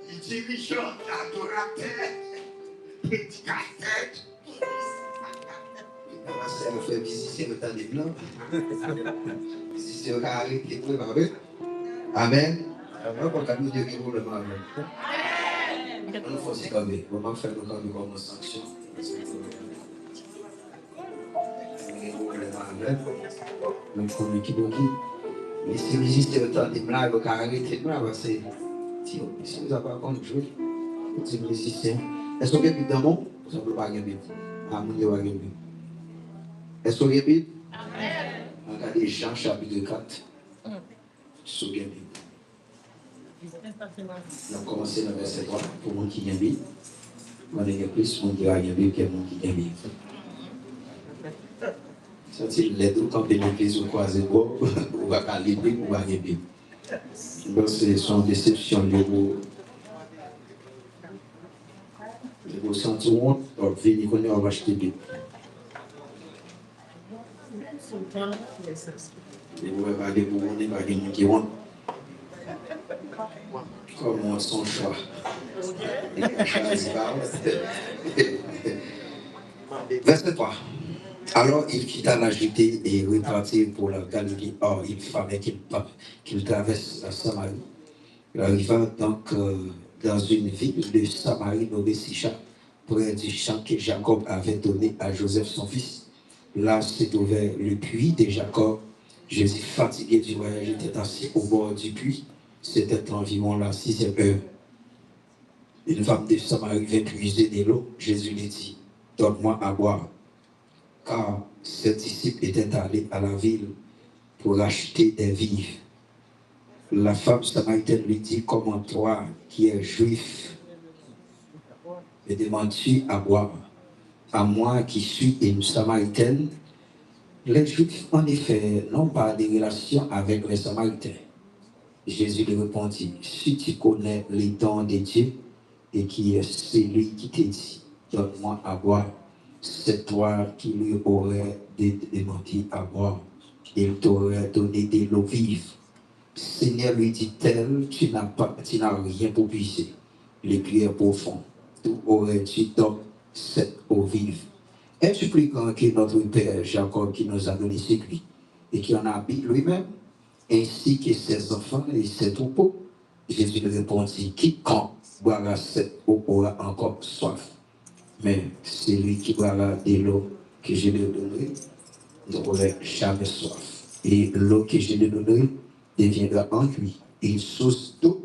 les dirigeants, adorateurs, prédicateurs. On fait visiter le temps des blancs. Visiter le carré qui est préparé. Amen. Amen. On va nous dire que le mal. On faut s'y calmer. On va faire le calme comme sanction. Le premier qui dit, mais si vous visitez le temps des blancs, le carré qui est préparé, c'est. Si vous n'avez pas compris, si vous visitez. Est-ce qu'on a Bible dans le monde? Vous ne pouvez pas gagner Bible. Ah, vous ne pouvez pas gagner Bible. Est-ce qu'on a Bible? Amen. Regardez Jean chapitre 4. Est-ce qu'on a Bible? On va commencer dans le verset 3 pour moi qui a Bible. On a plus de monde qui a Bible que monde qui a Bible. Si les deux camper l'église ou croiser bois, on va pas lire Bible ou va gagner Bible. Donc c'est son déception de vos sentiments, donc venez qu'on va acheter Bible. Et vous allez aller pour vous, pas gagner qui vont. Comment son choix. Verset 3. Alors il quitta la Judée et repartit pour la Galilée. Or, il fallait qu'il traverse la Samarie. Il arriva donc dans une ville de Samarie nommée Sicha, près du champ que Jacob avait donné à Joseph son fils. Là s'est ouvert le puits de Jacob. Jésus, fatigué du voyage, était assis au bord du puits. C'était environ la 6e heure. Une femme de Samarie vint puiser de l'eau. Jésus lui dit, donne-moi à boire. Car ses disciples étaient allés à la ville pour acheter des vivres. La femme samaritaine lui dit, comment toi, qui es juif, me demandes-tu à boire? À moi qui suis une samaritaine? Les juifs, en effet, n'ont pas de relation avec les samaritains. Jésus lui répondit, si tu connais les dons de Dieu et qui est celui qui te dit, donne-moi à boire, c'est toi qui lui aurais demandé à boire. Il t'aurait donné de l'eau vive. Seigneur, lui dit-elle, tu n'as rien pour puiser. Les prières profondes. D'où aurais-tu donc cette eau vive? Es-tu plus grand que notre père Jacob qui nous a donné ce puits et qui en habite lui-même, ainsi que ses enfants et ses troupeaux? Jésus lui répondit, quiconque boira cette eau aura encore soif. Mais celui qui boira de l'eau que je lui donnerai n'aura jamais soif. Et l'eau que je lui donnerai deviendra en lui une source d'eau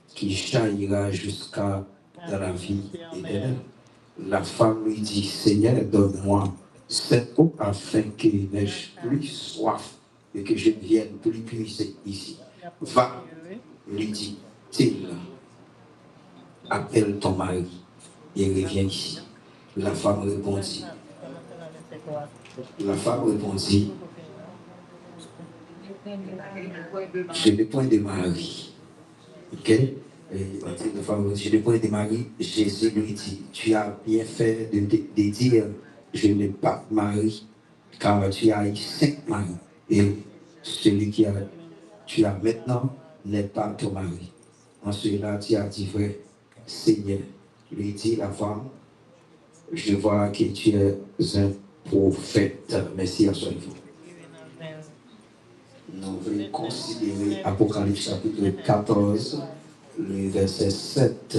qui jaillira jusqu'à dans la vie éternelle. La femme lui dit, Seigneur, donne-moi cette eau afin que je n'ai plus soif et que je ne vienne plus puiser ici. Va, lui dit-il, appelle ton mari et reviens ici. La femme répondit, je n'ai point de mari. Ok? La femme, je n'ai point de mari. Jésus lui dit, tu as bien fait de dire, je n'ai pas de mari, car tu as eu 5 maris. Et celui que tu as maintenant n'est pas ton mari. En cela, tu as dit vrai. Seigneur, lui dit la femme, je vois que tu es un prophète. Merci à soi. Nous voulons considérer Apocalypse chapitre 14, le verset 7.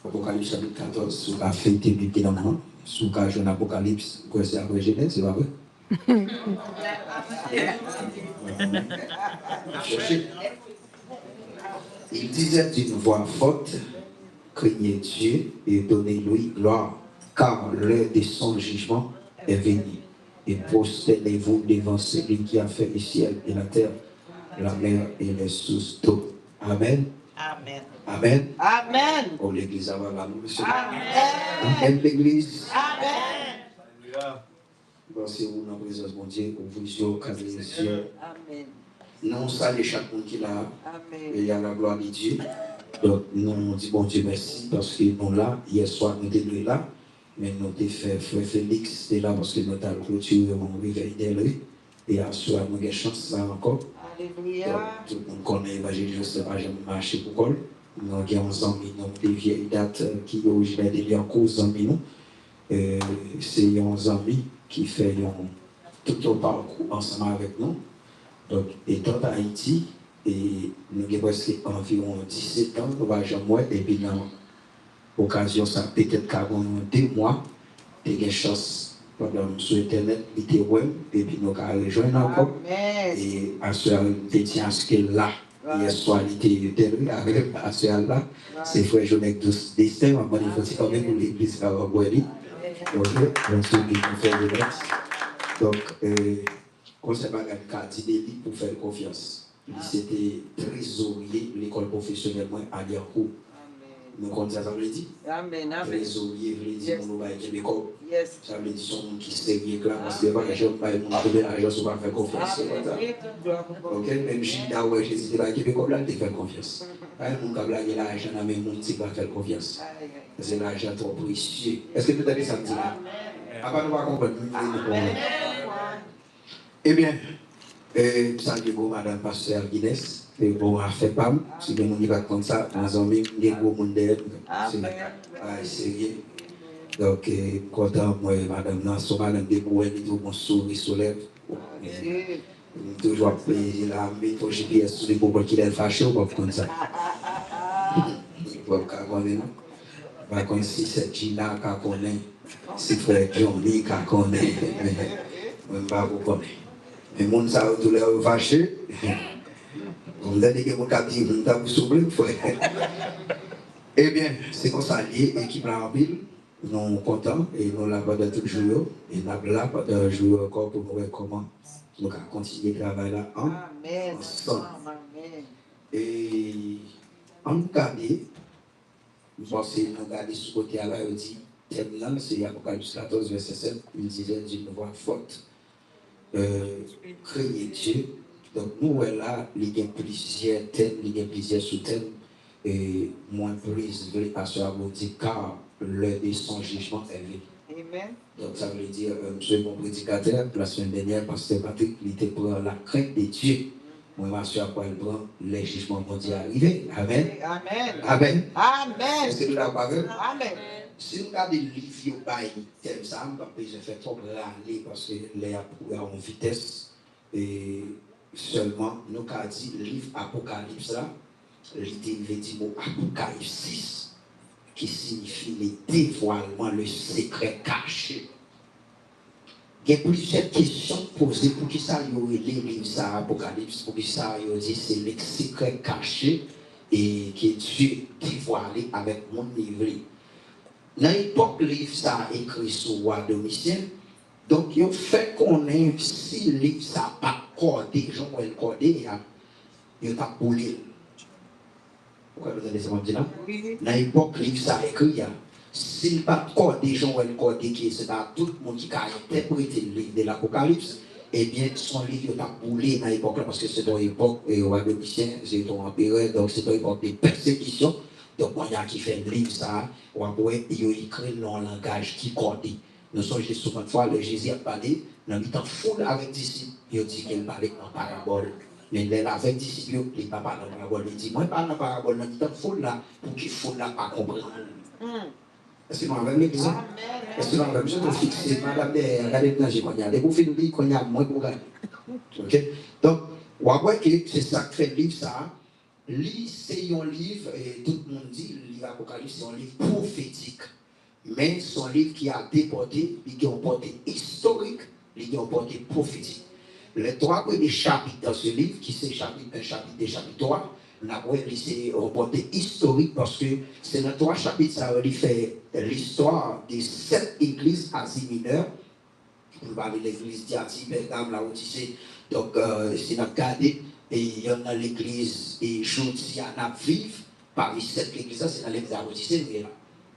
Apocalypse chapitre 14, sous la fête évidemment, sous la jeune Apocalypse, c'est après Genèse, c'est pas vrai? Il disait d'une voix forte, craignez Dieu et donnez-lui gloire, car l'heure de son jugement est venue. Et prosternez-vous devant celui qui a fait le ciel et la terre, la mer et les sources d'eau. Amen. Amen. Amen. Amen. Oh, l'église avant la monsieur. Amen. Amen, l'église. Amen. Merci pour la présence de mon Dieu, pour vous yeux, cadrer les yeux. Amen. Non, ça, les chaque monde qui l'a. Amen. Et il y a la gloire de Dieu. Donc, nous disons bon Dieu merci parce que nous là, hier soir, nous étions là. Mais nous avons fait frère Félix, c'était là parce que nous avons clôturé mon réveil d'elle. Et à soir, nous avons chance ça encore. Alléluia. Tout le monde connaît l'évangile, je ne sais pas, j'ai marché pour col. Nous avons des amis, des vieilles dates qui sont originaires de Liancourt, amis nous. C'est un ami qui fait tout au parcours ensemble avec nous. Donc, étant à Haïti, et nous avons presque environ 17 ans, nous avons jamais, et puis dans l'occasion, ça peut-être qu'avant 2 mois, nous avons une chance pendant sur Internet, il était web, et puis nous avons rejoint encore. Et à ce moment-là, nous étions inscrits là. Hier soir, il était à ce moment-là. C'est frère Jonec Destin, on il faut quand même pour l'église à Boili. Donc, on se dit qu'on fait de l'ex. Donc, on s'est pas gagné pour faire confiance. C'était trésorier de l'école professionnelle à Liancourt. Nous connaissons ça, ça veut dire. Trésorier, veut dire qu'on va être l'école. Ça veut dire son qui se sérieux là, parce que les gens pas donner l'argent sur pas faire confiance. Ok, même si d'ailleurs j'étais là Québécois là, tu fais confiance. Mon câble là, il a l'argent là, mais mon petit va faire confiance. C'est l'argent trop précieux. Est-ce que vous avez ça me dit là? Après nous va comprendre. Eh bien, salut vous madame pasteur Guinness. Et bon, à faire pas, si vous n'y va comme ça, dans un même, il y a gros monde derrière. C'est sérieux. Donc, content, moi, madame, dans son madame, des bouets, tout mon sourire sur lèvres. Toujours plaisir là, mais il faut que je sur les bouts qui est fâché, ou pas comme ça. Vous connaissez, non? Par contre, si c'est Gina qui connaît, si frère Johnny qui connaît, je ne sais pas vous connaître. Mais mon ça, tous les fâchés. On a dit que mon cap dit, on a soufflé, eh bien, c'est comme ça, l'équipe là en ville, nous sommes contents et nous l'avons pendant tout le jour. Et nous avons là pendant un jour encore pour voir comment nous allons continuer le travail là ensemble. Et en regarder, je pense que nous regardons ce côté là, il dit, thème là, c'est Apocalypse 14, verset 7, une dizaine d'une voix forte. Créer Dieu. Donc, nous, là, il y a plusieurs thèmes, il y a plusieurs sous-thèmes. Et moins prise, à ce moment dit, car l'heure de son jugement est venue. Amen. Donc, ça veut dire, monsieur mon prédicateur, la semaine dernière, pasteur Patrick, il était pour la crainte de Dieu. Moi, je suis à quoi il prend les jugements mondiaux arrivés. Amen. Amen. Amen. Amen. Est-ce que nous l'avons pas vu? Amen. Si nous regardons le livre, thème ça, je fais trop râler parce que les appuis en vitesse. Et seulement, nous avons dit le livre Apocalypse là, l'idée veut dire mot Apocalypse 6, qui signifie le dévoilement, le secret caché. Il y a plusieurs questions posées pour qui ça y aurait les livres ça, Apocalypse, pour qui ça y aurait dit c'est le secret caché et qui Dieu dévoilé avec mon livre. Dans l'époque, le livre ça a écrit sur roi Domitien. Donc, il fait qu'on ait, si le livre ça n'a pas cordé, gens ont cordé, il n'a pas boulé. Pourquoi vous avez ça là? Dans l'époque, le livre ça a écrit, s'il n'a pas cordé, gens ont cordé, qui c'est pas tout le monde qui a interprété le livre de l'Apocalypse, eh bien, son livre n'a pas boulé dans l'époque là, parce que c'est dans l'époque, roi Domitien, c'est un empereur, donc c'est dans l'époque des persécutions. Donc, il y a qui fait le livre ça, ou après, il a écrit dans le langage qui cordé. Nous sommes souvent de fois, le Jésus a parlé, dans le temps foule avec disciples, il a dit qu'il parlait en parabole. Mais avec disciples, il ne parle pas en parabole. Il dit, moi, je parle en parabole, dans le temps foule là, pour qu'il foule là pas comprendre. Est-ce que nous avons l'église? Est-ce que nous avons besoin de fixer, madame, regardez le danger qu'on y a. Dès que vous faites le livre, qu'on y a moins pour regarder. Ok? Donc, on va voir que c'est ça que fait le livre, ça. Livre, c'est un livre, et tout le monde dit, le livre Apocalypse, c'est un livre prophétique. Mais son livre qui a déporté, il a un porté historique, il a un porté prophétique. Les 3 premiers chapitres dans ce livre, qui c'est chapitre 1, chapitre 2, chapitre 3, c'est un porté historique parce que c'est dans 3 chapitres, ça fait l'histoire des 7 églises Asie mineure. Pour parler de l'église d'Asie, Pergame, la Odyssée. Donc, c'est notre gardé, et il y en a l'église, et aujourd'hui, il y en a vive, parmi 7 églises, c'est dans l'église d'Odyssée, là.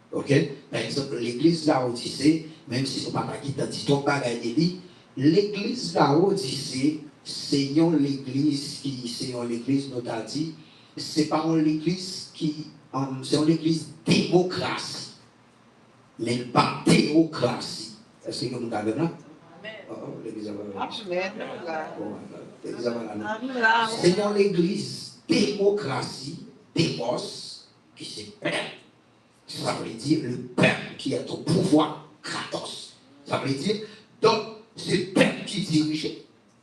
Ok? Par exemple, l'église Laodicée, même si ce n'est pas qui t'a dit ton bagage de lui, l'église Laodicée, c'est une église qui, c'est une église, nous t'a dit, c'est pas une église qui, c'est une église démocratie, mais pas théocratie. Est-ce que vous avez là? l'église Amen. c'est dans l'église démocratie, démos, qui c'est père. Ça veut dire le père qui est au pouvoir, Kratos. Ça veut dire, donc, c'est le père qui dirige,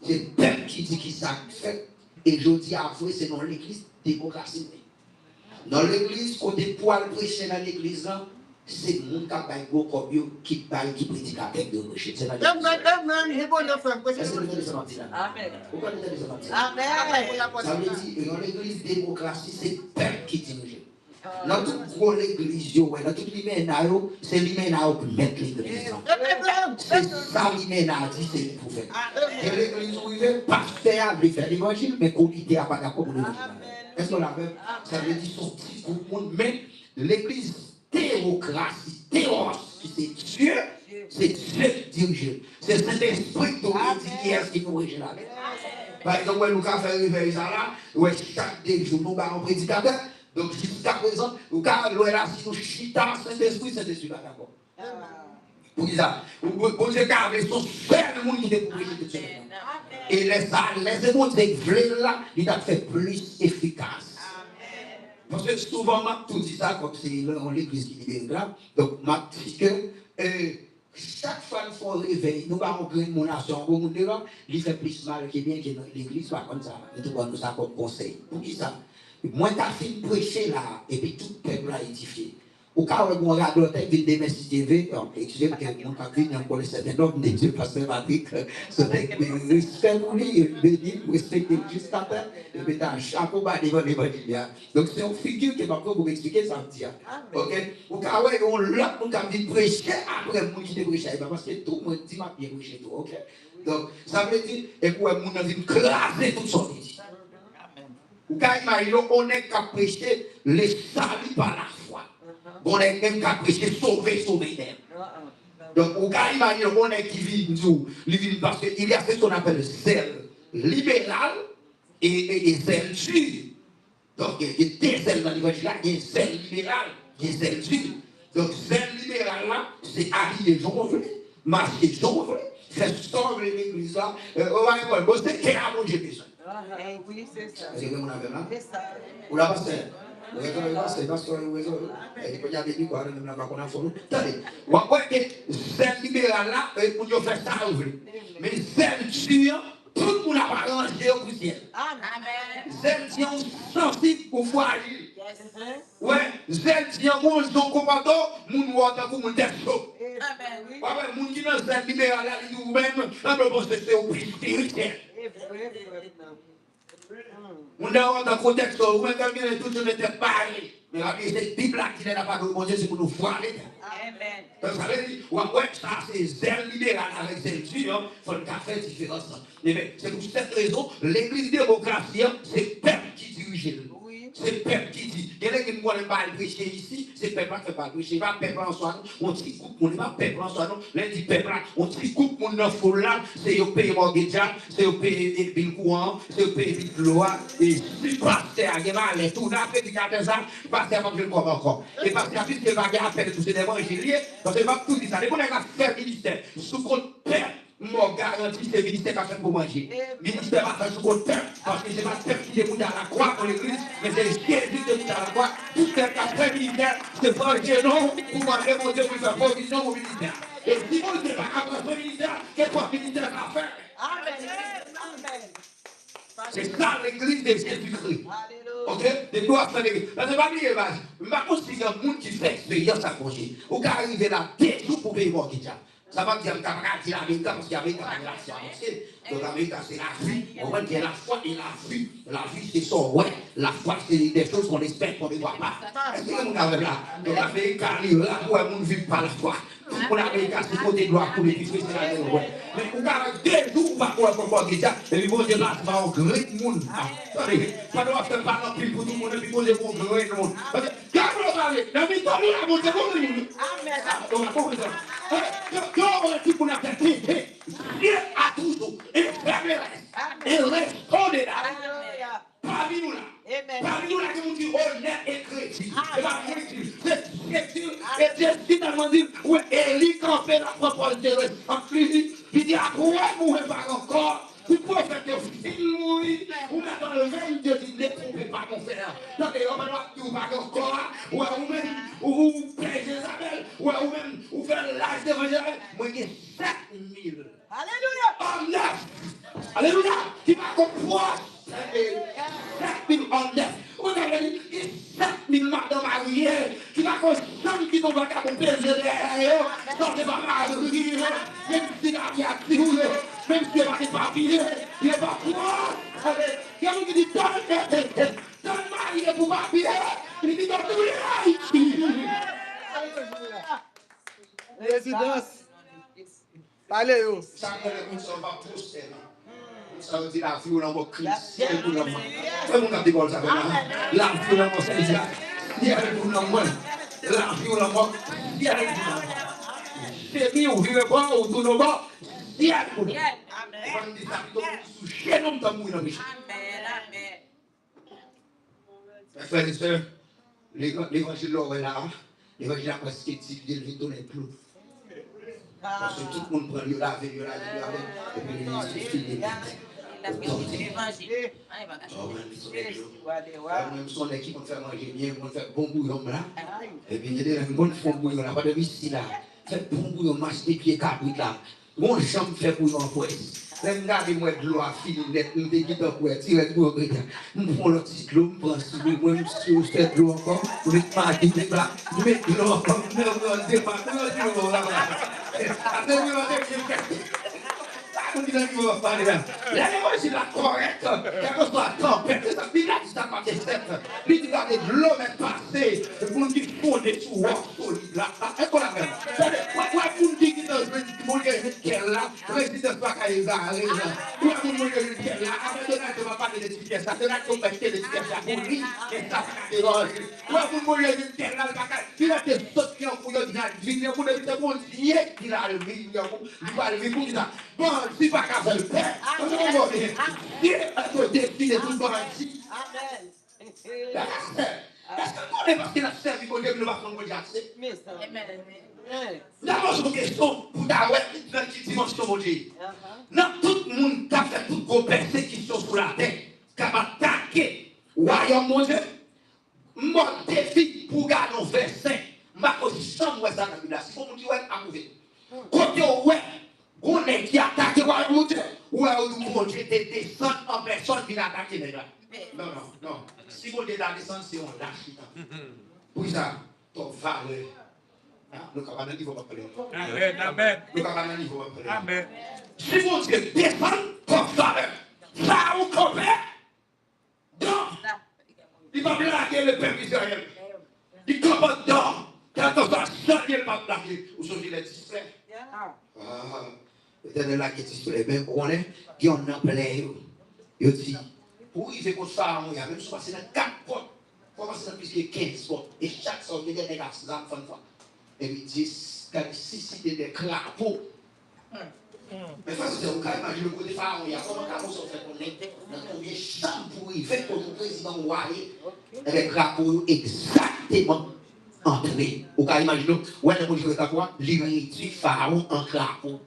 c'est le père qui dit qui ça fait. Et je dis à vous, c'est dans l'église démocratie. Dans l'église, côté poil prêcher dans l'église, c'est le monde qui baille qui prédique avec de prêcher. C'est la Amen. ça veut dire, dans l'église démocratie, c'est le père qui dirige. Dans toute l'église, dans toute l'hyména, c'est l'hyména qui met l'église. C'est ça l'hyména dit, c'est le prophète. Et l'église où il est, pasteur, il fait l'évangile, mais comité n'a pas d'accord pour l'évangile. Est-ce qu'on l'a même? Ça veut dire son petit groupe monde, mais l'église théocratie, théos, c'est Dieu qui dirige. C'est cet esprit qui est qui nous régit là. Par exemple, nous avons fait réveil ça là, chaque jour nous avons un prédicateur. Donc jusqu'à présent, nous avons là, si nous chita, Saint-Esprit, Saint-Esprit là d'accord. Pour ça, vous Dieu avait son seul monde qui était pour prêcher de Dieu. Et les émotions vraies là, il a fait plus efficace. Parce que souvent, je tout dit ça, comme c'est l'église qui est là. Donc, je dis que chaque fois qu'il faut réveiller, nous avons une nation, il fait plus mal que bien que l'église, pas comme ça. Nous avons ça comme conseil. Pour qui ça? Moi, tu as fait prêcher là, et puis tout le peuple a édifié. Au cas où on regarde l'autre, il dit merci TV, excusez-moi, on a vu un certain nombre de Dieu, parce que Patrick, c'est respect pour lui, il respecte juste à terre, et puis un chapeau bas devant l'évangile. Donc c'est une figure qui va vous expliquer ça. Ok? Au cas où on a vu prêcher après le monde qui te prêche, parce que tout le monde dit m'a bien prêché tout. Ok? Donc ça veut dire, et puis on a vu craser tout son dit. Ou quand on est qu'à prêcher les saluts par la foi. On est même qu'à prêcher sauver d'elle. Donc, au cas où on est qui vit nous, parce qu'il y a ce qu'on appelle zèle libéral et zèle dur. Donc, il y a des zèles dans l'évangile, il y a zèle libéral, il y a zèle dur. Donc, zèle libéral là, c'est habiller jonflé, masquer jonflé, faire sauver l'église là. C'est qu'il y a mon Dieu besoin. Oui, c'est ça. C'est ça. Ou la pasteur. C'est parce que il y a des quoi, même là, qu'on a fait. Attendez, on voit que c'est libéral là, pour nous faire ça ouvrir. Mais c'est sûr, tout le monde a pas rangé au ciel. Amen. C'est sensible pour voir agir. Ouais, c'est bon, son commando, mon water pour mon tête chaud. Amen. Ouais, mon qui dans c'est libéral là, il dit même, c'est au prix spirituel. On a un contexte où même quand il est toujours n'était pas allé. Mais cette Bible là qui n'est pas de mon Dieu, c'est pour nous voir les Amen. donc ça veut dire, ouais, ça c'est zèle libéral avec zèle dur, il faut le faire différence. Mais c'est pour cette raison, l'église démocratie, c'est le peuple qui dirige. C'est le peuple qui dit. Il y a qui ne pas prêcher ici, c'est le peuple qui ne fait pas prêcher. Pas le peuple en soi, on dit coupe, on n'est pas le peuple en soi, non. L'un dit peuple, on dit coupe, on ne faut là, c'est au pays mortgage, c'est au pays des billes courants, c'est au pays de loi. Et si pasteur, il va aller tout là, prédicateur ça, pasteur va le comme encore. Et pasteur, puisqu'il va faire tous ces évangéliers, parce qu'il va tout dire ça. Les gens qui faire ministère, sous compte père. Moi, garantis c'est le ministère qui a fait pour manger. Le ministère va faire sous compte peuple, parce que c'est pas le peuple qui est monté à la croix pour l'église, mais c'est Jésus qui est monté à la croix. Tout le peuple qui a fait ministère, c'est pas un génome pour manger mon Dieu pour faire provision au ministère. Et si vous ne faites pas après ce ministère, qu'est-ce que le ministère va faire? Amen. C'est ça l'église de Jésus-Christ. Ok? Des doigts à l'église. Parce que je ne vais pas considérer un monde qui fait expérience à congé. Ou qui arrive là, des jours pour payer mon guitare. Ça va dire que l'Amérique, parce que l'Amérique a la science. Donc l'Amérique, c'est la vie. On va dire la foi et la vie. La vie, c'est son ouais. La foi, c'est des choses qu'on espère qu'on ne voit pas. Est-ce que vous avez là? Donc l'Amérique arrive là, où elle ne vit pas la foi. Pour l'Amérique, c'est côté droit pour les filles, c'est la ouais. Mais pour garder des jours, on va pouvoir comprendre déjà. Et puis, bon Dieu, là, ça va en grand monde. Attendez, pas de faire pas non plus pour tout le monde, et puis, bon Dieu, pour grand monde. Parce que, quand on va aller, la vie, tout le monde, c'est bon monde. Amen. On va comprendre ça. Quand on va dire qu'on a fait Dieu a toujours et restaurer là. Parmi nous là. Parmi nous là, qui nous dit honnête et chrétien. C'est pas chrétien. C'est chrétien. Et Dieu finalement dit, oui, Élie campait la propre terre en Philippe. Il dit à quoi? pour mourir pas encore. Vous pouvez faire des films, ou même dans le même Dieu dit, ne trouvez pas mon frère. Donc, on va tout pas encore, ou même, ou Père Isabelle, ou même, ou faire l'âge d'évangile. Moi, j'ai 7000. Alléluia. En neuf. Alléluia. Qui va comprendre. 7000 en neuf. On a dit, 7000 madame mariées, qui va comprendre qui n'ont pas qu'à mon plaisir derrière. Non, c'est pas marié. Même si la vie a tiré, même si elle n'a pas papier, il n'est pas quoi. Il y a un qui dit, donne marié pour papier. Il dit, donne Résidence. Allez, yo. ça ne sont pas prospères. Ça veut dire la vie ou la mort Christ. Tout le monde a dit comme ça. La vie ou la mort, c'est ça. Il y a le monde. La vie ou la mort, il y a le monde. C'est mieux, vous ne pas, ou tout le monde. Il y a le monde. On dit ça, sous chez l'homme d'amour dans le méchant. Mes frères et sœurs, l'évangile là, l'évangile a presque dit, il vient donner plus. Parce que tout le monde prend le laver, et puis il suffit de même son équipe, on fait manger bien, on fait bon bouillon là. Et puis il y a une bonne fond bouillon là, pas de ici là. Fait bon bouillon, marche des pieds cabrit là. Mon chambre fait bouillon pour même garder moi de l'eau à finir net, nous déguisons pour tirer de l'eau. Nous prenons le petit l'eau, nous prenons ce l'eau, nous prenons cette l'eau encore, nous mettons ma guide là, nous mettons l'eau encore, nous mettons l'eau là. Après, nous on dit que vous va parler là. La c'est la correcte. Quelle que soit la tempête, ça dit là, ça va être fait. Il dit que l'eau est passée. Pour nous dire qu'on est sous solide là. Est-ce qu'on a fait? Pourquoi vous dites que vous êtes là? Président pas qu'à les arrêter. Pourquoi vous êtes là? Après, on va parler de l'étiquette. Ça, c'est là qu'on va acheter l'étiquette. Ça, pour lui, et ça, c'est là. Pourquoi vous êtes là? Il a des sauts qui ont pour le dire. Il a pour le dire, il a le vie. Il va le vivre pour ça. Bon, si pas qu'à faire le père, on va voir. Il est à côté, il est tout le temps ici. Amen. Est-ce qu'on est parti dans la service pour Dieu, nous va prendre le accès? Amen. D'abord, c'est une question pour t'avoir dans quelle dimension, mon Dieu. Dans tout le monde qui a fait toute grosse persécution sur la terre, qui a attaqué le royaume, mon Dieu, mon défi pour garder nos versets, ma position, moi, ça dans la Bible. Si vous me dites, ouais, à mourir. Quand ouais, on est qui attaque le royaume, mon Dieu, ouais, mon Dieu, descend en personne qui attaque les gens. Non, non, non. Si vous êtes dans la descente, c'est un lâche. Pour ça, ton valeur. Nous avons un niveau pour parler. Amen, amen. Nous avons un niveau pour parler. Amen. Si vous êtes descend ton valeur, ça vous convient. Donc, il va blaguer le Père Israël. Il comprend donc. Quand on va changer le pape blaguer, ou changer les distraits. Peut-être là qui est distrait, mais on est, qui on en plein. Il dit, pour y faire comme ça, on y a même si passer dans 4 portes, pour passer dans plus que 15 portes, et chaque sorte, il y a des gars, et puis 10, 6 des crapauds. Mais ça, c'est un cas, imagine le côté pharaon, il y a comment on fait qu'on est dans combien de chambres pour y faire comme le président Ouaillé, et les crapauds exactement entrés. Au cas, imagine, ouais, on dit que quoi, il réduit pharaon en crapaud.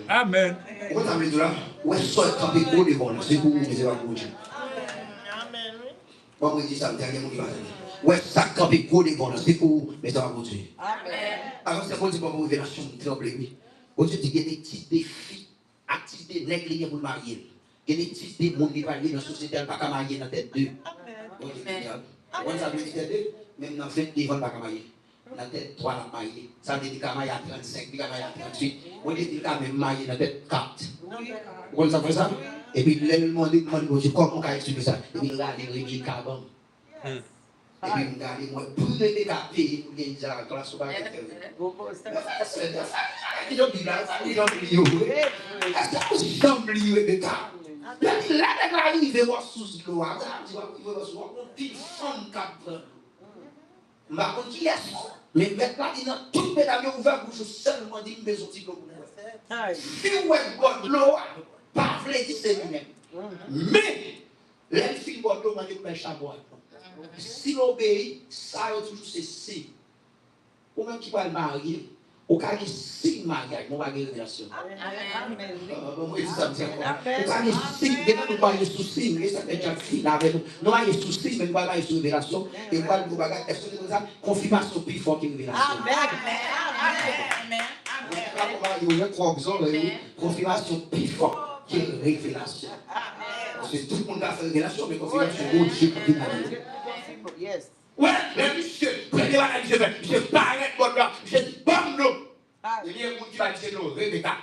Amen. Pourquoi t'as mis là? Ouais, soit quand t'es gros devant, c'est pour vous, mais c'est pas pour Dieu. Amen. Moi, je dis ça, le dernier mot qui va dire. Ouais, ça quand t'es gros devant, c'est pour vous, mais c'est pas pour Dieu. Amen. Alors, c'est pour dire pour révélation, tremblez, oui. Bon Dieu dit qu'il y a des petits défis, activités négligées pour marier. Il y a des petits défis pour marier dans la société, elle ne peut pas marier dans la tête d'eux. Bon Dieu dit, on ça veut dire que même dans 20 devant, elle ne peut pas marier. La tête 3 la mariée. Ça veut dire qu'elle marié à 35, qu'elle marié à 38. On dit qu'elle même marié dans la tête 4. Vous savez ça? Et puis, le monde dit, comment on peut expliquer ça? Et puis, il regarde les réveils carbone. Et puis, il regarde moi, pour les payer pour gagner la classe. Ils ont dit là, ils ont dit, ils ont oublié de ça. Là, il va voir sous le roi. Il va voir sous le roi. On dit, femme 4. Je ne sais pas qui est ça. Mais maintenant, il y a tout le monde ouvert pour seulement dire une maison de l'eau. Si vous êtes de l'eau, pas de dire c'est lui-même. Mais, les filles de l'eau, on dit chabois. Si l'on obéit, ça a toujours c'est si. Ou même qui va le marier, Au cas de signe mariage, nous avons une révélation. Amen. Moi, je dis ça, c'est encore. Au cas de signe, nous avons des soucis, mais ça fait déjà fini avec nous. Nous avons des soucis, mais nous avons une révélation. Et nous avons est-ce que nous avons confirmation plus forte que révélation? Confirmation plus forte que révélation. Parce que tout le monde a fait révélation, mais confirmation de Dieu qui vient. Ouais, mais monsieur, prenez la je paraît bon là, je dis bon non. Il y a un monde qui va dire non, Rebecca.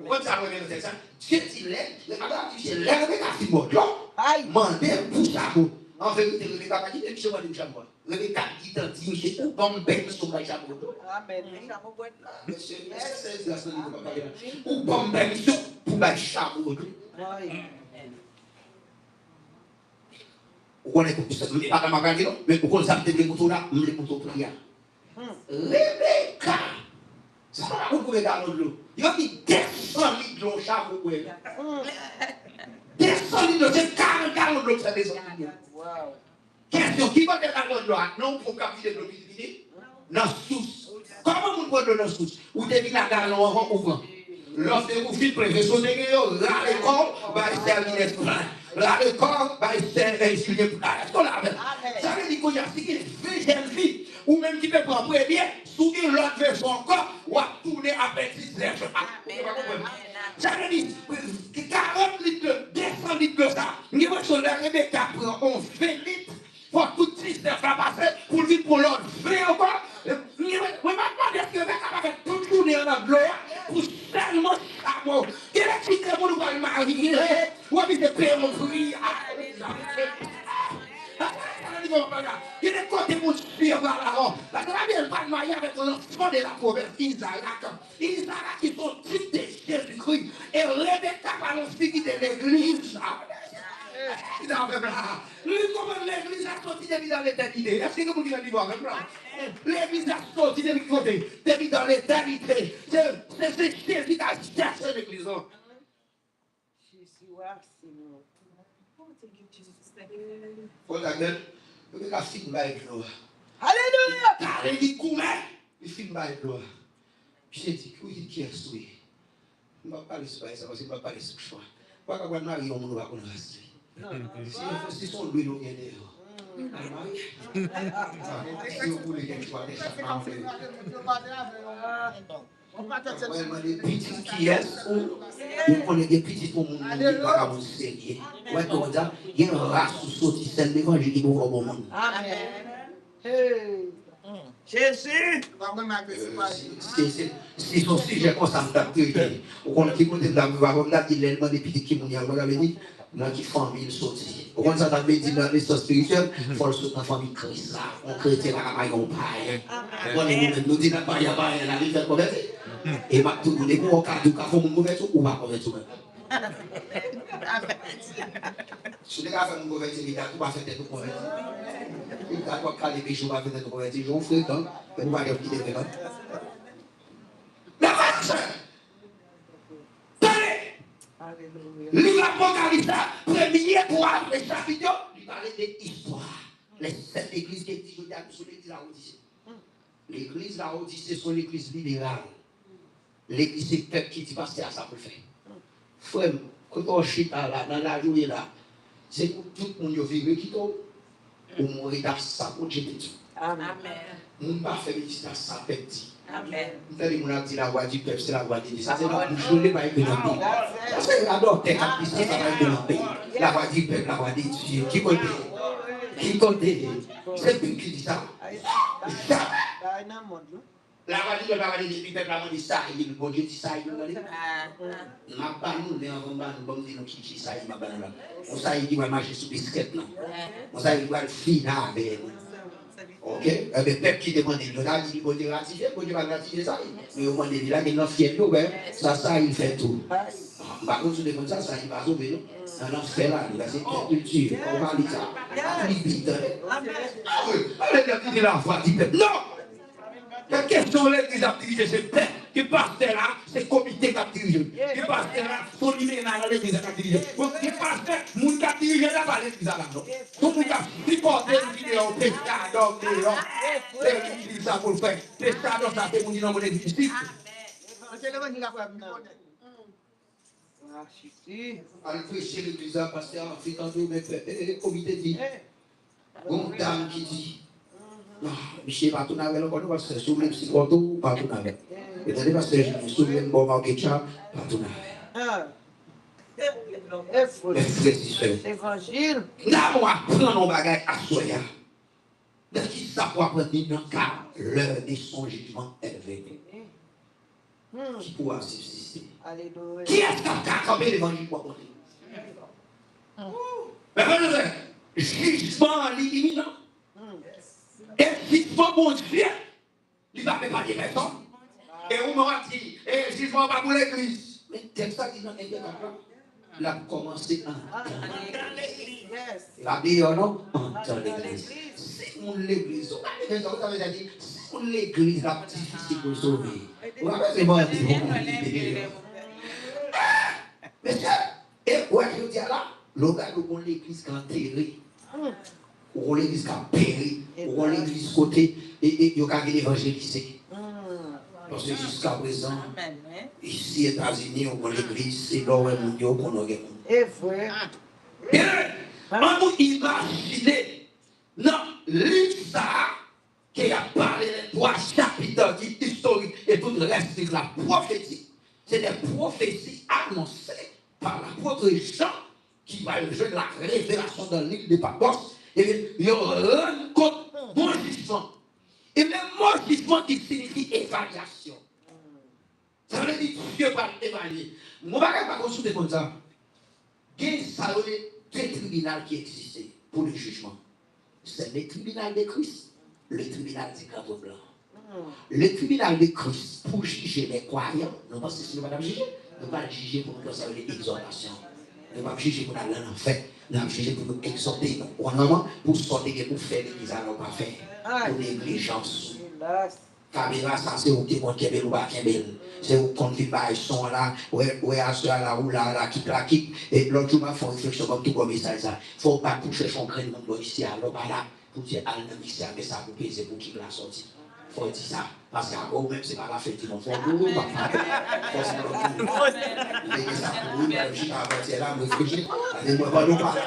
Quand ça revient dans ça, Dieu dit les Rebecca qui mort là. Mandez pour ça. En vérité, Rebecca va dire que je vais dire moi. Rebecca dit tant dit monsieur, bon ben sur la jambe. Amen. Monsieur, c'est la seule ou bon ben sur pour la jambe. On est pas dans ma gare, mais pourquoi ça me dit que là, les motos prière. Rebecca, ça va vous regarder l'eau. Il y a dit 200 litres d'eau chaque fois. 200 litres d'eau, c'est 40 gallons d'eau, ça descend. Question, qui va être dans l'eau? Non, pour capter de l'eau visibilité? Dans source. Comment vous prenez dans source? Ou devine la gallon avant ouvrant? Lorsque vous faites prévention, là, le corps va terminer tout. Là, le corps va insuler pour la ça veut dire qu'il y a une jeune fille, ou même qui peut prendre bien, sous une autre version encore, ou à tourner avec 10 heures. Ça veut dire 40 litres, 200 litres de ça. Il y a une Rebecca prend 20 litres pour tout 10 heures passer, pour vivre pour l'autre 20 encore. Je me demande est-ce que Rebecca va faire toute journée en gloire pour seulement savoir. Quel est le titre pour nous voir le mari? Ou à de payer mon prix? Il est côté mon suivre là-haut. Parce que la vie, elle va marier avec un enfant de la province, Isaac. Isaac qui sont type de Jésus-Christ. Et Rebecca va nous figurer de l'église. L'église a sorti de dans l'éternité. Est-ce que vous dites voir l'église a sorti de côté, de dans l'éternité. C'est Jésus qui a cherché l'église. Faut la gueule. Il film avec l'eau. Alléluia! Il dit comment? Il film avec l'eau. J'ai dit, qui est souillé? Je ne vais pas parler de ça parce que je ne vais pas parler de ce choix. Je ne vais pas parler de ça. Si son lui, nous gagnons. Si vous voulez qu'il soit des gens, des petits qui est, vous prenez des petits pour mon monde, pas comme sérieux. Ouais, comme ça, il y a une race qui sortit celle d'évangile qui vous au monde. Amen. Jésus. Si son sujet comme ça, vous connaissez qui côté de la vie, là, il est des petits qui m'ont dit, moi qui famille sorti. Au contraire, ça veut dire dans l'histoire spirituelle, il faut sortir dans la famille Christ. On chrétien, on paille. Nous disons, il y a pas la vie fait convertir. Et ma tout le monde est pour cas de cas faut mon convertir ou pas convertir. Si les gars font mon convertir, il y a tout pas fait de convertir. Il y a pas calé les jours pas fait de convertir. Je vous fais tant, que nous va dire qui est là. La vache. Livre Apocalypse, premier pour après chapitre, il parlait de l'histoire. Les 7 églises qui existent sur l'église Laodicée. L'église Laodicée, c'est l'église libérale. L'église, c'est le peuple qui dit passer à ça pour le faire. Frère, quand on chute là, dans la journée là, c'est pour tout le monde qui vit qui tombe. Ou mourir dans ça pour Dieu. Amen. On ne peut pas faire méditer dans ça petit. Amen. Vous avez dit la voix du peuple, c'est la voix de Dieu. Ça, c'est la voix du peuple. C'est la voix du peuple, la voix du peuple, la voix de Dieu. Qui compte? Qui compte? C'est lui qui dit ça. La voix du peuple, la voix de Dieu, la voix de ça, il dit, bon Dieu dit ça, il dit, ma banou, mais avant banou, bon Dieu, qui dit ça, il m'a banou là. On sait, il dit, moi, marcher sous biscuit, non. On sait, il doit le finir avec nous. Ok? Le peuple qui demande, il a dit, bon Dieu ratifier, bon Dieu va ratifier ça. Mais au moins, il a dit, non, fier, ça, il fait tout. Par contre, si on ça, ça, il va sauver, non? On en fait là, il va se culture, on va lire ça. Il dit, allez, la voix du peuple. Non! La question de l'église à diriger, c'est le peuple. Qui passe là, c'est le comité qui a dirigé. Qui passe là, son numéro dans l'église qui a dirigé. Qui passe là, mon qui a dirigé là-bas l'église là. Tout le monde a supporté une vidéo, pescador, c'est l'église ça pour le faire. C'est ça, dans ça, c'est mon dit dans mon église. C'est l'évangile à faire. Ah, si. Allez prêcher l'église, parce qu'en fait, quand nous, le comité dit, une dame qui dit, non, monsieur, pas tout avec le bon, parce que sous le psychoto, pas tout avec. Et t'as dit, parce que je sous le bon marketing, pas tout avec. Évangile. Là, on apprend nos bagages à soya. De qui savoir prendre dans car l'heure de son jugement est venue. Qui pourra subsister? Alléluia. Qui est-ce qui a campé l'évangile pour côté? Mais frère, jugement imminent. Et jugement bon Dieu, il va pas des personnes. Et on m'a dit, et jugement pas pour l'église. Mais c'est ça qui n'a pas été la commencé en la dit non dans l'église. Si on l'église, si on l'église la difficile pour sauver. C'est bon, mais et ouais, je dis là, le gars où on l'église qui a enterré, où on l'église qui a péri, où on l'église côté, et il y a évangélisé. Parce que jusqu'à présent, ici aux États-Unis, on a l'église, c'est là où on a gagné. Et frère. On nous imagine, non, l'histoire qui a parlé des 3 chapitres historiques et tout le reste de la prophétie. C'est des prophéties annoncées par l'apôtre Jean qui va jouer la révélation dans l'île de Patmos. Et il rend compte mon jugement. Et le mot jugement qui signifie évaluation. Ça veut dire que Dieu va évaluer. Mon bagage va consulter comme ça. Il y a deux tribunaux qui existaient pour le jugement. C'est le tribunal de Christ, le tribunal du Grand Blanc. Le tribunal de Christ pour juger les croyants. Non, parce que si nous ne pouvons pas juger, nous ne pouvons pas juger pour nous conserver l'exhortation. Nous ne pouvons pas juger pour aller en enfer. Nous pouvons juger pour nous exhorter. Pour sortir pour faire l'église à nos pas faire. Pour négligence. Caméra, ça c'est où qui compte Kébel ou pas Kébel. C'est où qu'on vit par son là, ouais, à cela là, ou là, qui, et l'autre jour, il faut réfléchir comme tout comme ça. Il ne faut pas coucher son grain de monde ici, alors là, pour dire, à l'amitié, mais ça pour peser pour qui l'a sorti. Il faut dire ça. Parce qu'à vous même, c'est pas la fête, il faut pas faire. Il faut ça pour vous, je suis à là, je réfléchis. Allez-moi pas nous parler.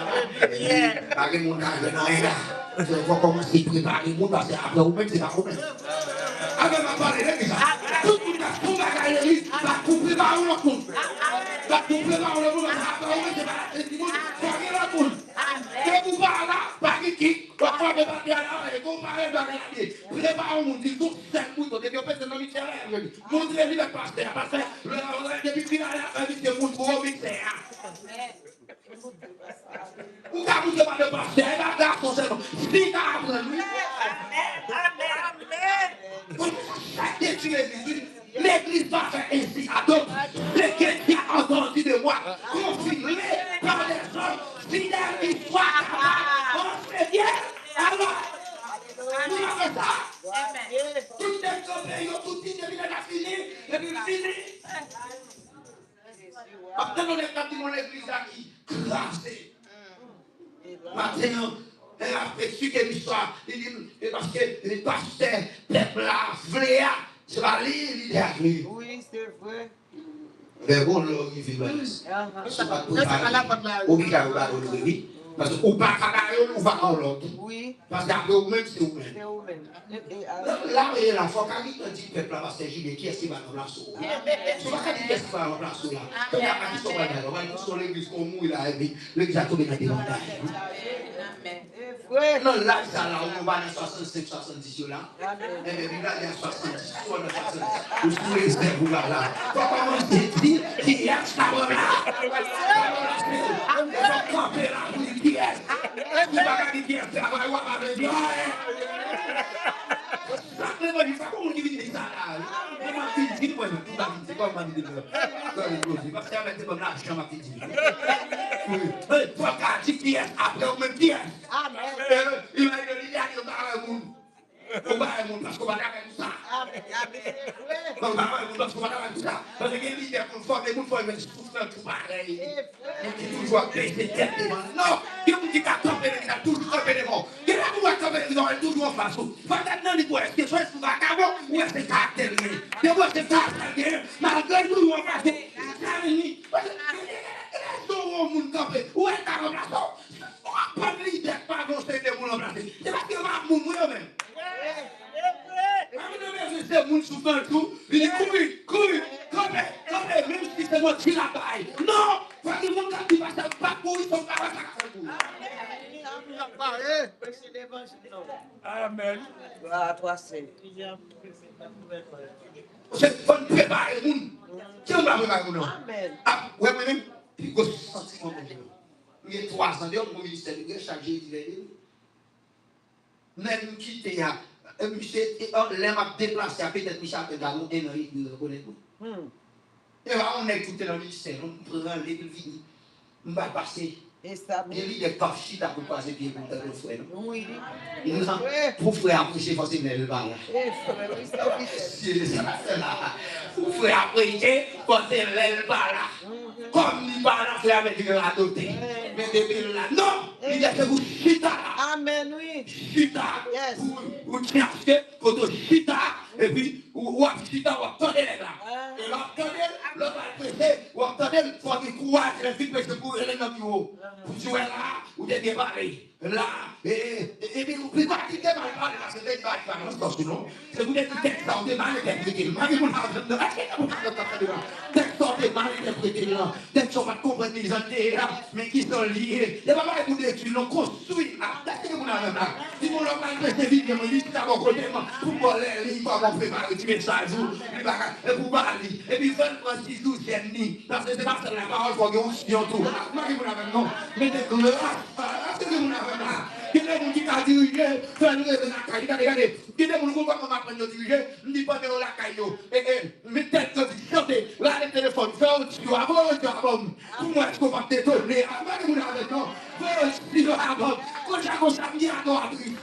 Pas que mon âge de rien. Il faut commencer à préparer le monde, parce qu'après vous-même, c'est pas vous-même. Avec ma parole, tout le monde a tout bagage de l'église, va couper par où l'on compte. Va couper par où l'on compte, c'est pas la tête du monde, faut rien la compte. Et vous parlez là, par qui, on va faire des bagages là, et vous parlez de la réalité. Préparez au monde, ils sont 5 moutons, et puis on fait des noms littéraires. Montrez-lui le pasteur, parce que depuis qu'il a invité le monde pour au ministère. Ou quand vous demandez le pasteur, il va faire son serment. Si tu as appris lui, l'église va faire ainsi à d'autres. Les chrétiens ont entendu de moi, confirmés par les hommes, fidèles et soient on fait bien. Alors, nous avons ça. Tout est tombé, tout est bien fini, et puis fini. Maintenant, on est parti dans l'église qui crasée. Maintenant, elle a fait ce qu'elle l'histoire. Parce que les pasteurs, peuple là, fléa, c'est pas lui, il est à lui. Oui, c'est vrai. Mais bon, il vit là. C'est pas tout ça. Ou bien, oui. Parce que ou pas ou pas l'autre. Oui. Parce qu'après, vous-même, c'est vous-même. C'est vous-même. Là, il y a la fois quand il dit peuple là, parce que j'ai qui est-ce qui va nous remplacer? Tu vas pas dire qu'est-ce qui va nous remplacer là. Tu vas pas dire qu'on va dire, on va dire sur l'église qu'on mouille là, et puis l'église a tombé dans des montagnes. Non, là, ça là, on va dans 65, 70 là. Et puis là, il y a 70, 70. Ou sous les airs, vous là. Faut commencer à dire qui est ce là. On va camper là pour dire qui est. Vous ne pouvez pas dire qui est. Vous ne pouvez pas dire il faut qu'on divise ça là. Il faut tout la vie, c'est comme ma vie. Parce que avec des bonnes l'argent, ma petite vie. Il faut qu'à dire qui est, après on me dit. Il va dire, il y a un monde. On va aller parce qu'on va faire tout ça. On va aller parce qu'on va faire tout ça. Parce que les leaders qu'on forme, les gens forment tout pareil. Ils sont toujours baisser tête devant. Non, il dit qu'à tomber, il a toujours tombé devant. Il a toujours tombé devant, il a toujours en face. Peut-être non, il faut est-ce que soit ouais, c'est caractère. C'est ouais, c'est caractère. Malgré tout, on va faire. On moun campé. Où est ta remplaçant? On va pas de leader, pardon, c'est des moun remplacés. C'est parce que ma moun moi-même. C'est moun souffrant tout. Il dit courez, même si c'est moi qui la baille. Non, parce que mon gars qui va se battre pour ils sont pas Amen. Gloire à toi, Seigneur. c'est pas préparer moun. Qui on va préparer moun? Amen. Ah, ouais, moi-même, puis go sentiment mon Dieu. Il y a 3 ans de mon ministère de chaque jeudi. Même quitté à monsieur l'aime à déplacer peut-être Michel Galon et Henri de reconnaître. Et là on est tout dans le ministère, on prend l'église vini. On va passer. Et ça, Il y a des cafés là pour passer pied pour le frère. oui. Pour frère approcher forcément le bar. C'est ça là. Pour frère approcher forcément le bar là. Comme il parle frère avec le adopté. Mais depuis là non, il y a que vous chita là. Amen, oui. Chita. Yes. Vous cherchez quand chita et puis ou chita ou attendez là. Et l'attendez, le va prêter, ou attendez, faut qu'il croise les filles parce que pour les dans bureau. Vous jouez là, vous devez parler. Là, et puis vous pouvez pas quitter ma parole parce que c'est pas de non. C'est vous devez texte ça, vous devez mal interpréter. Moi, je vous l'ai texte ça, vous devez mal interpréter là. Texte ça, on va comprendre les entités là, mais qui sont liés. Il n'y a pas mal de études, on construit là. Qu'est-ce que vous avez là? Si vous l'avez mal interprété, vous dites ça, vous côté, pour moi, il va vous préparer du message, vous parlez. Et puis, vous faites un petit jour, c'est ni. Parce que c'est pas la parole pour que vous soyez tout. Moi, je vous l'avez non. Mais des grâces, est-ce que vous l'avez là? Il y a des gens qui ont dirigé, faire le rêve de la caille. Regardez, il y a des gens qui ont appris à diriger, je ne dis pas de la caille. Mais tête de chanter, là, le téléphone, faire un tuyau, avant un tuyau, avant. Pour moi, est-ce qu'on va t'étonner? Avant que vous l'avez non. Faire un tuyau, avant. Quand j'ai commencé à dire adoratrice,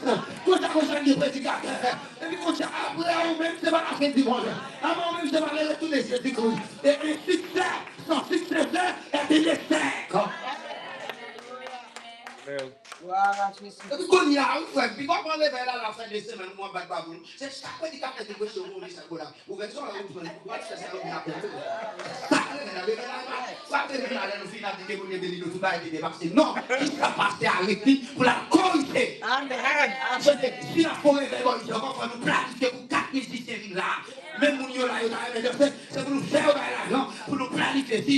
quand j'ai commencé à dire prédicateur, et puis quand j'ai après, même, c'est pas la fin du monde. Avant même, c'est pas les retours des Jésus-Christ. Et le succès, sans succès, est des échecs. Quand il y a un frère, puis quand on est à la fin de semaine, moi, je ne sais pas. C'est chaque prédicateur qui peut se rouler ça. Vous verrez ça, vous allez pouvoir faire ça. Non, il va passer avec lui pour la corriger. Si la forêt est bonne, il va nous planifier pour 4 musiciens là. Même mon yo là, c'est pour nous faire l'argent, pour nous planifier. Si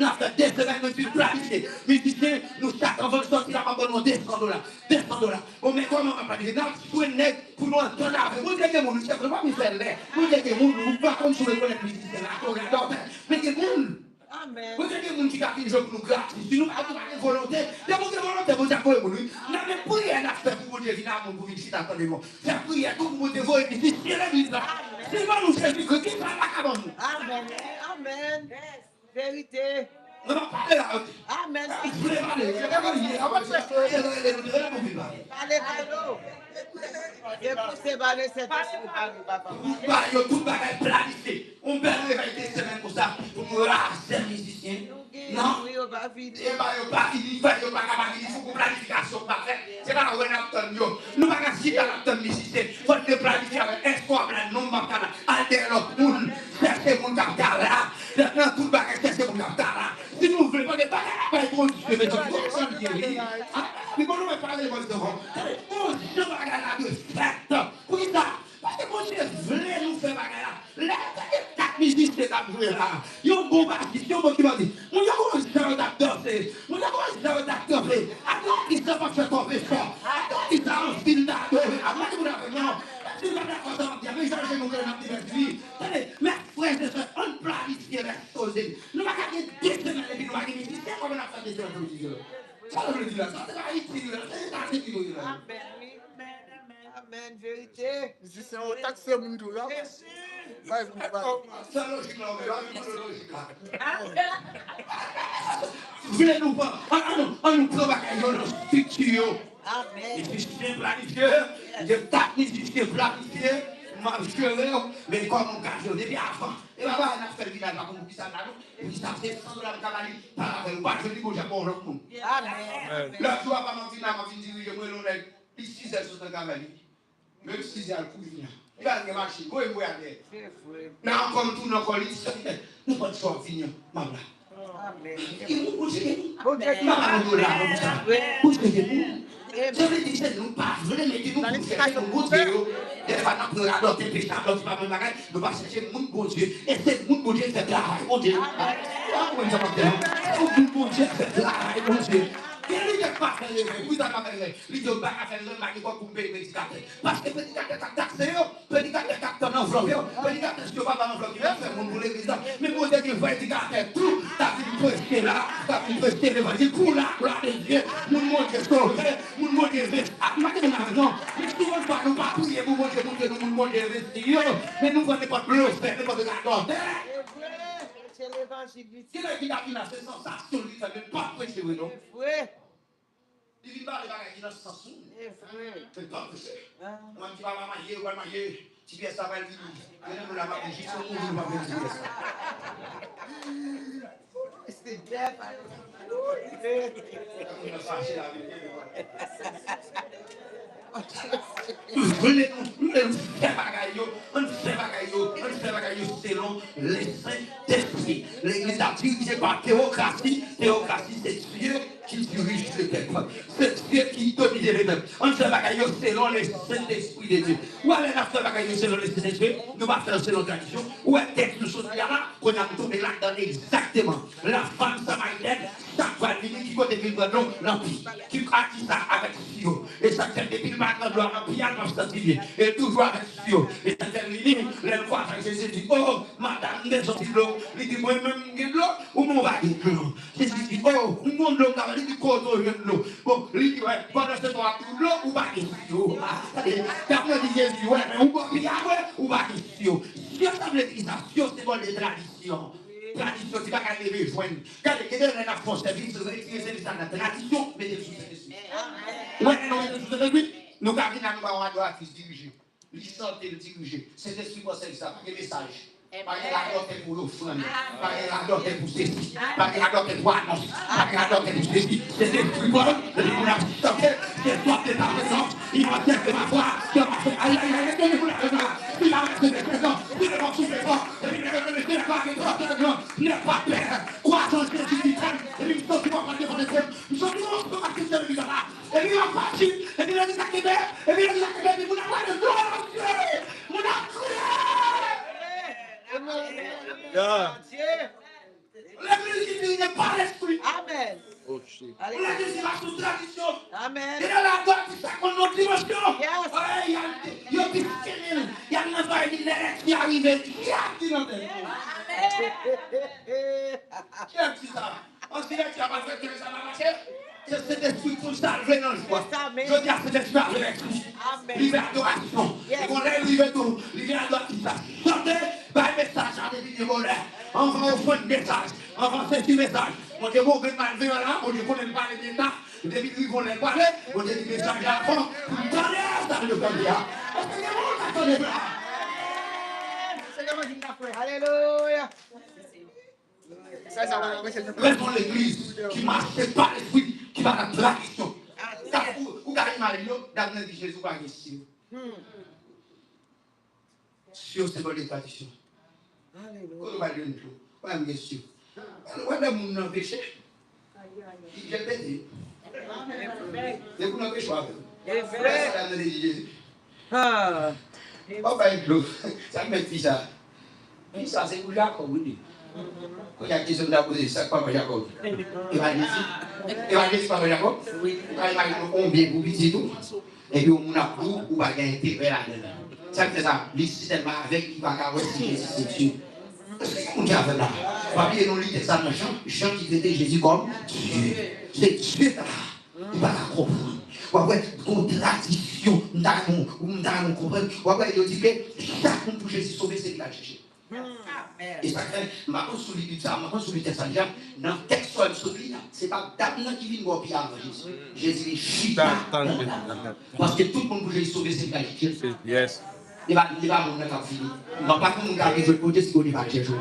nous avons fait 2 semaines, nous planifier. Musiciens, nous chaque enfant sorti là, on va $200. $200. On met comment on va planifier? Nous avons un nègre pour nous entendre avec. Vous dites que nous ne savons pas nous faire l'air. Vous dites que nous ne pouvons pas comme sur les musiciens là. Mais que nous. Amen. Vous avez des gens qui ont fait des choses pour nous gratuits. Si nous avons une volonté, des volontés, vous avez pour nous. Nous n'avons plus rien à faire pour vous dire, pour visiter attendez-moi. Faire prière, tout pour vous dévoiler, ici, c'est l'église là. C'est pas nous servir que qui va là avant nous. Amen. Amen. Vérité. On va parler là. Amen. Je vais parler. Je vais parler. On va faire parler. Tout va être planifié. On peut réveiller des semaines pour ça, pour nous raser les musiciens. Non, il faut qu'on planification parfaite. C'est pas la bonne nous pas citer la musicien. Il faut que planifier avec un soir, non, alter l'autre, chercher mon capital là. Tout va chercher mon capital là. Si nous voulons pas de bagages, pour nous faire des choses, mais quand on va parler de votre devant, on se bagarre de fête. Oui, ça. Parce que mon Dieu voulait nous faire bagarre là. Les 4 musiciens qui joué là. Ils ont bon bâti, ils ont bon qui m'a dit. Mon Dieu, comment ils savent danser? Mon Dieu, comment ils savent danser? Attends, ils savent pas faire tomber fort. Attends, ils savent un fil d'adorer. Après, vous l'avez non. Si vous avez la conscience, il y a des gens qui nous donnent un petit vie. Mais frère, c'est ça, on planifie les choses. Nous n'avons pas gagné 2 semaines et puis nous avons gagné 10 semaines comme on a fait des choses. Ça veut dire ça, c'est pas ici, c'est ici. Amen, vérité. Si c'est un taxi, on nous là. Ça logique là, vous voulez nous pas, on nous prend un studio. Amen. Les musiciens planifiés, les 4 musiciens planifiés, mais comme on cache depuis avant. Et là, on a fait le village là, comme vous dites ça là, vous dites ça, c'est $100 de cavalier, par rapport au bas, je dis au Japon, on reprend. Amen. Là, tu vas pas m'en venir, diriger, moi, l'on est ici, c'est sur le cavalier. Même si c'est un coup de vin. Il va aller marcher. Vous voyez, vous allez. C'est vrai. Là, comme tout, nous avons dit, nous ne pouvons pas finir. Maman. Amen. Vous savez, Bon Dieu, maman, nous là, comme ça. Vous savez, je veux dire, c'est nous pas. Vous voulez mettre nous pour faire nous, bon Dieu. Des fois, nous pouvons adopter des péchés, adopter pas même bagage. Nous pas chercher mon bon Dieu. Et c'est mon bon Dieu qui fait travail, bon Dieu. Ah, oui, ça va bien. Mon bon Dieu fait travail, bon Dieu. Il n'est pas fait lever, vous avez pas fait lever. Il ne pas faire lever, il va pour payer prédicateur. Parce que prédicateur a taxé, prédicateur a taxé en enveloppe, prédicateur ne pas en enveloppe, il va faire mon boulot l'église. Mais vous avez dit, prédicateur, tout, t'as vu prêcher là, t'as vu prêcher l'évangile, pour la gloire de Dieu, mon monde est sauvé, mon monde est investi. Ah, non, mais souvent, nous ne pas prier pour mon Dieu, mon monde est investi, mais nous ne prenons pas de bluffer, nous ne prenons pas de c'est l'évangile. qui est qui a financé sensation, il ne veut pas prêcher, non? C'est vrai. Il dit, bah, il a sensation. C'est vrai. C'est pas prêcher. Moi, tu vas marier, ou marier, tu viens ça va le dire. Je ne la marier, je suis au monde, je ne vais pas dire ça. C'est bien. On a fâché la vérité. Nous selon les saints d'esprit. L'église a dirigé par théocratie. Théocratie, c'est Dieu qui dirige le peuple. C'est Dieu qui domine le peuple. On se bagaille selon les saints d'esprit de Dieu. Ou alors on se bagaille selon les saints d'esprit, nous va faire selon la tradition. Ou un texte nous sommes là, qu'on a tourné là-dedans exactement. La femme samaritaine, chaque fois qui côté ville de l'empire, qui a dit ça avec Sio. Et ça fait depuis le matin, gloire à Pierre, et toujours avec Sio. Et ça fait le fois Jésus dit, oh, madame, des sorties de l'eau. Il dit, moi-même, je de l'eau, ou mon va de l'eau. Jésus dit, oh, tout le monde l'eau, il dit, quoi, de l'eau. Bon, il dit, ouais, pendant ce temps, tout l'eau, ou va de l'eau. D'après Jésus, ouais, mais ou va de l'eau, ou va de l'eau. Si on veut dire ça, c'est bon les traditions. Tradition, c'est pas qu'à les rejoindre. Quand les gens font service, vous allez utiliser ça dans la tradition, mais des sous-services. Ouais, non, mais des sous-services, nous, quand on a droit à diriger, l'historique de diriger, c'est l'esprit pour ça, pas de message. Pas de la doctrine pour l'offrande, pas de la doctrine pour ceci, pas de la doctrine pour l'annonce, pas de la doctrine pour ceci. C'est l'esprit pour la santé, c'est toi qui es ta présence, il va dire que ma foi, que ma foi, aïe, aïe, aïe, donnez-vous la présence, il va mettre des présents, il ne va souffler pas, et puis il va me dire pas que toi, n'est pas peur, crois en Jésus qui t'aime, et puis nous sommes qui vont prendre des problèmes, nous sommes qui vont prendre des problèmes, et puis il va partir, et puis il va nous accueillir, et puis il va nous accueillir, et puis nous avons le droit de Dieu, nous avons l'église qui n'est pas l'esprit. Amen. L'église qui va sous tradition. Amen. Et dans la gloire, ça compte notre dimension. Yes. Il y a un travail qui arrive. Qui a dit dans le Qui a dit ça? On se dit que tu n'as pas fait que ça va marcher. C'est cet esprit pour salver dans le joie. Je dis à cet esprit avec Christ. Livre adoration. Et qu'on lève livre tout. Livre adoration. Chantez, par message, chantez des volets. On va au fond de message. On va faire un message. On dit, bon, mal vu là, on dit qu'on ne parle de ça. Depuis qu'ils vont les parler, on dit des messages à fond. Vous parlez, ça veut dire. Est-ce que vous attendez là? Alléluia. Restons l'église qui ne marche pas l'esprit, qui va dans la tradition. Où gagne Mario, d'après Jésus, va ici. Sur c'est bon les traditions. Alléluia. Va dire tout. Va me sûr. On a mon nom péché. Il est péché. Et vous n'avez pas C'est vrai. Ah. Oh ben ça me fait ça. Puis ça c'est pour Jacob, oui. Quand il y a qui se l'a posé, ça pas Jacob. Il va dire pas Jacob. Oui. Il va dire on bien pour petit tout. Et puis on a pour ou va gagner intérêt là-dedans. Ça c'est ça, le système avec qui va avoir aussi c'est sûr. On dit avec là. Papier non lit ça dans Jean qui traitait Jésus comme Dieu. C'est Dieu là. Il va comprendre. Ouais, contradiction, nous comprenons. Ouais, il dit que chaque monde pour Jésus sauver, c'est qu'il a cherché. Et ça fait, ma consolidité, ça, ma consolidité, ça, dans le texte sur le c'est pas d'abord qui vient voir puis avant Jésus. Jésus est chita. Parce que tout le monde pour Jésus sauver, c'est qu'il a cherché. Yes. Il va mon fini. Il va pas comme nous garder le côté, c'est qu'on y va chercher.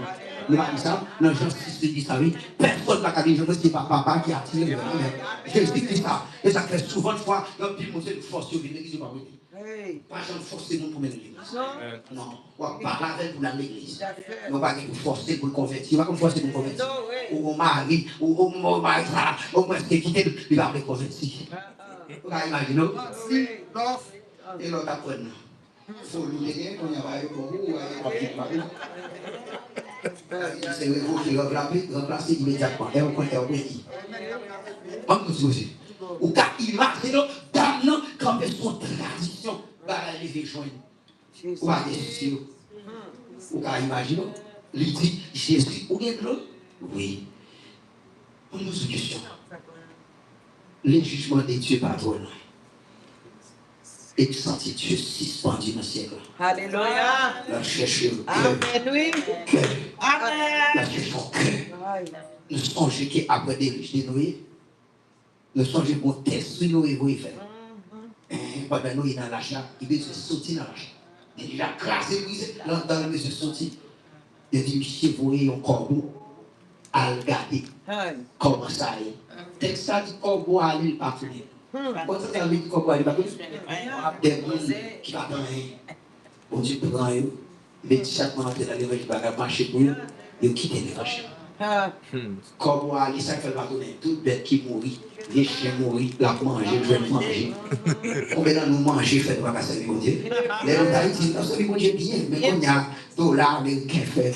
Le mari ça, dans Jean 6, dit ça, oui. Personne n'a qu'à dire, je c'est pas papa qui a tiré le Jésus dit ça. Et ça fait souvent de fois, il y a un petit mot, c'est force de l'église, pas oui. Pas jamais forcer mon pour mener l'église. Non, on va parler avec vous dans l'église. On va pas forcer pour le convertir. On va pas forcer pour le convertir. Ou mon mari, ou mon mari, ça, au moins c'est quitter, il va le convertir. Vous pouvez imaginer, si l'offre et l'autre apprennent. Il faut lui qu'on y a pour vous, c'est vous qui remplacez immédiatement. Et on connaît au pays. On nous aussi. Ou quand il marche, dans quand son tradition va arriver joindre. Ou à des ou quand imagine, il dit Jésus, ou bien l'autre? Oui. On nous une question. Les jugements de Dieu pas trop loin. Et senti Dieu suspendu dans le siècle. Alléluia. La cherche le cœur. Amen, oui. Amen. La cherche au cœur. Nous songeons qu'après des riches de Noé, nous songeons qu'on teste sur Noé, vous y faites. Pendant Noé dans l'achat, il veut se sortir dans l'achat. Il a crasé, dans le monsieur sorti. Il dit, monsieur, vous voyez un corbeau à regarder. Comment ça est? Texte ça dit corbeau à aller parler. Quand ça dit corbeau à aller parler, des gens qui va dans bon Dieu prend eux, mais chaque moment dans l'évangile, il va marcher pour eux, ils quittent l'évangile. Corbeau à aller, ça fait pas donner toute bête qui mourit, les chiens mourir, la manger, je vais manger. Combien de nous manger, fait pas passer le bon Dieu. Les gens disent, non, c'est le bon Dieu bien, mais on y a $, américains fait.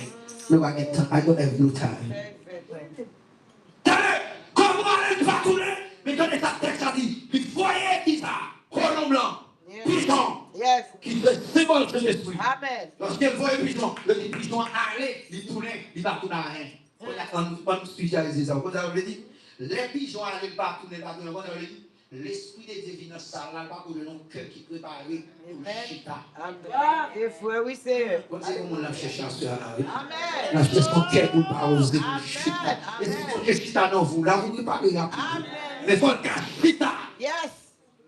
Nous allons être I don't have no time. Comment elle va tourner? Mais dans les textes, ça dit, il voyait qui ça? Colombe blanc, pigeon, qui fait symbole de l'esprit. Amen. Lorsqu'il voyait pigeon, le pigeon allait, il tournait, il va tourner à rien. On spécialise ça. Vous avez dit, les pigeons allaient, il va tourner, vous avez dit, l'esprit des divinants, ça n'a pas pour le nom cœur qui prépare pour chita. Amen. Et frère, oui, c'est. Quand c'est comme on l'a cherché à ce là. Amen. La cherche son cœur pour ne pas oser pour chita. Et si vous avez chita dans vous, là, vous préparez la Amen. mais il faut le chita. Yes.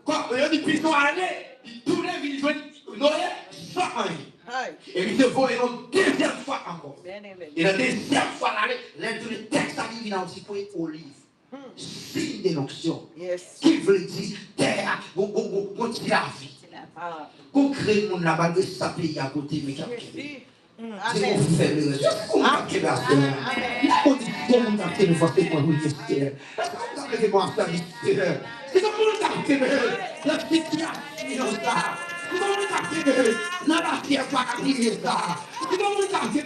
Quand il y a des pigeons allés, il tournait, il jouait Noé, sans rien. Et il se voit une deuxième fois encore. Et la deuxième fois, le texte arrive dans un petit peu olive. Signe de l'onction. Qui veut dire terre, on tire la vie. On crée mon là-bas, de sa pays à côté, mais qui a c'est qu'on fait le reste. On a fait la on dit qu'on a fait le forcer pour nous dire. C'est comme on a fait la situation ça. C'est comme on a fait dans la pierre pas arriver ça. C'est comme on a fait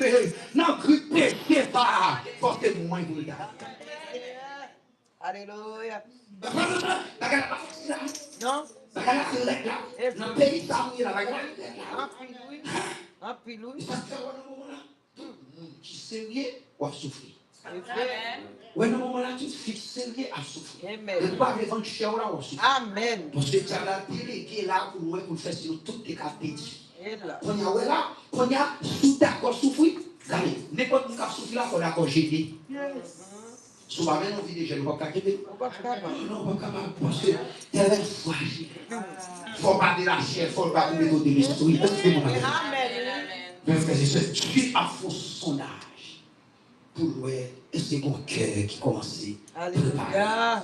dans le péché ça. Forcez moi pour le gars. Alléluia. Non? Dans le pays ça où il a la Un pilou. ça fait un moment là. Tout le monde qui est sérieux ou à souffrir. Amen. Ouais, dans ce moment-là, tu te fixes sérieux à souffrir. Amen. Ne pas vendre cher là ou à souffrir. Amen. Parce que tu as la télé qui est là pour nous, pour faire sur toutes les cartes. Et là. Quand il y a là, quand il y a tout d'accord souffrir, allez, n'importe qui a souffert là, il faut d'accord gêner. Souvent, même on vit des jeunes, on ne va pas capable. Non, on ne va pas capable. Parce que tu es fragile. Il ne faut pas de la chair, il ne faut pas de méthode de l'esprit. Amen. Mes frères et sœurs, tu es à faux sondage pour voir est-ce que mon cœur qui commence à préparer. Alléluia.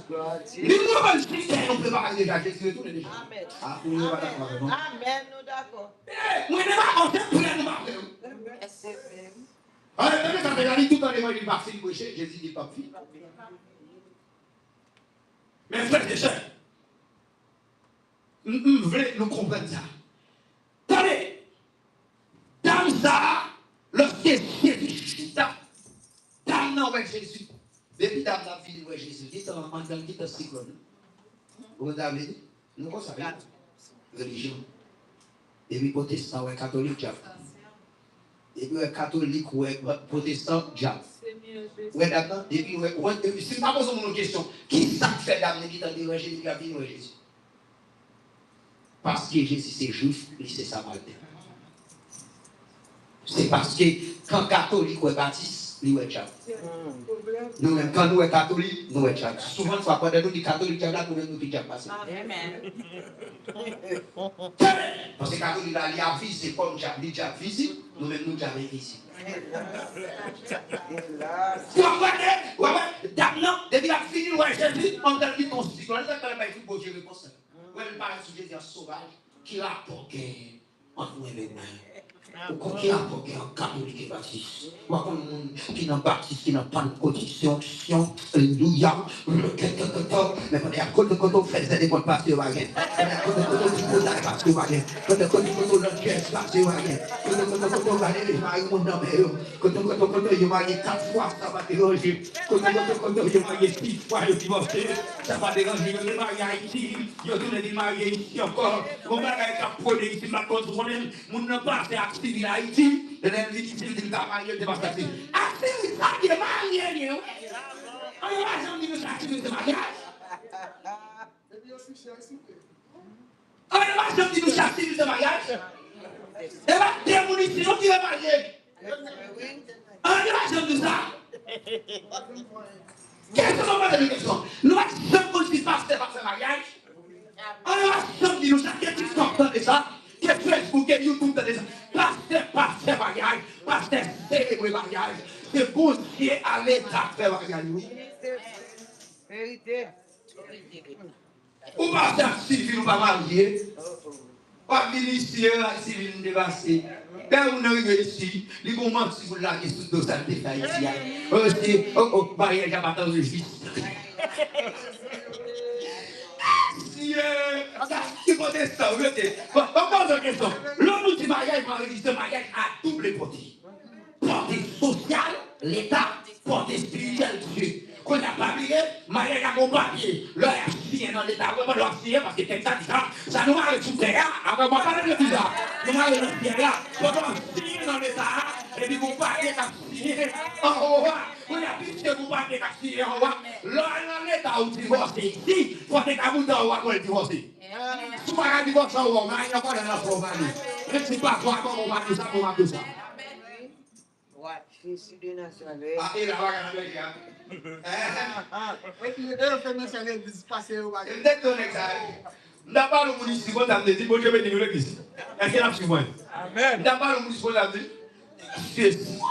Nous ne préparer déjà, Jésus est tourné déjà. Amen. Ah, vous ne pas d'accord avec moi. Amen, nous d'accord. Moi, je ne vais pas compter pour les nous. Allez, quand tu as dit tout dans l'évangile, Marseille, Jésus dit pas fille. Mes frères et sœurs, nous voulons nous comprendre ça. Attendez, dans ça, lorsque Jésus chita, dans non avec Jésus, depuis dans la vie de Jésus, dit en mandant qui est un cyclone. Vous avez dit, nous ne savons pas. Religion. Et puis protestant, ouais, catholique, diable. Et puis catholique, ouais, protestant, diable. Ouais, d'accord. Et puis, ouais, si je ne pose pas une question, qui ça fait d'amener qui dans Jésus, la vie de Jésus? Parce que Jésus c'est juif, lui c'est samaritain. C'est parce que quand catholique ou baptiste, Nous sommes chat. Nous-mêmes, quand nous sommes catholiques, nous sommes chat. Souvent, quand nous sommes catholiques, nous sommes déjà passés. Amen. Parce que catholique, il y a visite, comme déjà visite, nous-mêmes, nous avons visite. Vous comprenez? Maintenant, depuis la fini, ouais, Jésus, on a dit ton cycle. On a dit ton cycle. On a parlé sur Jésus sauvage qui rapporte entre nous et les mains. Qui rapporte en catholique et baptiste. Moi, comme monde qui n'a baptiste, qui n'a pas de condition, alléluia. Mais quand on fait des bonnes passes, on va gagner. Quand on va passer, on va gagner. Quand on va pièce passer, on va gagner. Quand on va aller, il va y avoir quand on va aller 4 fois, ça va déranger. Quand on va aller 6 fois, le divorcer, ça va déranger. Le mariage ici, il y a tous les mariés ici encore. On va aller capoter ici, la cause de mon n'a pas fait activer Haïti, et l'invité de la mariée de Bastati. Activer ça, il est marié, on va jamais nous activer de mariage. On va jamais nous activer de mariage. Et là, démolition, on est marié. On va jamais nous ça. Qu'est-ce qu'on va faire de question? Nous va jamais nous passer par ce mariage. On va jamais nous ça. Qu'est-ce qui sort de ça? Qu'est-ce que Facebook et YouTube de ça? Pasteur mariage, pasteur célébrer mariage. C'est bon Dieu à l'état faire mariage. Vérité. Ou pasteur civil ou pas marié. Pas ministère civil dépassé. Quand on arrive ici, les moments si vous l'avez sous dos ça ici. Aussi, mariage à pas de registre. Qui connaît ça, vous voyez? Pose une question. L'homme du mariage va enregistrer mariage à double portée. Portée sociale, l'État, portée spirituelle, Dieu. Qu'on n'a pas oublié, mariage à mon papier. Là, il y a dans l'État, on va le signer parce que quelqu'un dit ça nous arrive sous terre. Après, on va parler de tout ça. Nous arrive dans terre là. On va signer dans l'État. Et puis, mon papier a signé en haut. On a plus que mon papier a signé en haut. Là, dans l'État, où divorcer ici, il faut que vous dans le divorcer. Si vous avez divorcé en haut, il n'y a pas de la forme. Je ne sais pas quoi, comment on va dire ça, comment on va dire ça. Ah, et là, on va regarder. Et puis, eux, fait mentionner de se passer au bagage. Peut-être qu'on est ça. D'abord, le municipal t'a dit, bon, je vais dire l'église. Est-ce qu'il a pris moi? Amen. D'abord, le municipal t'a dit,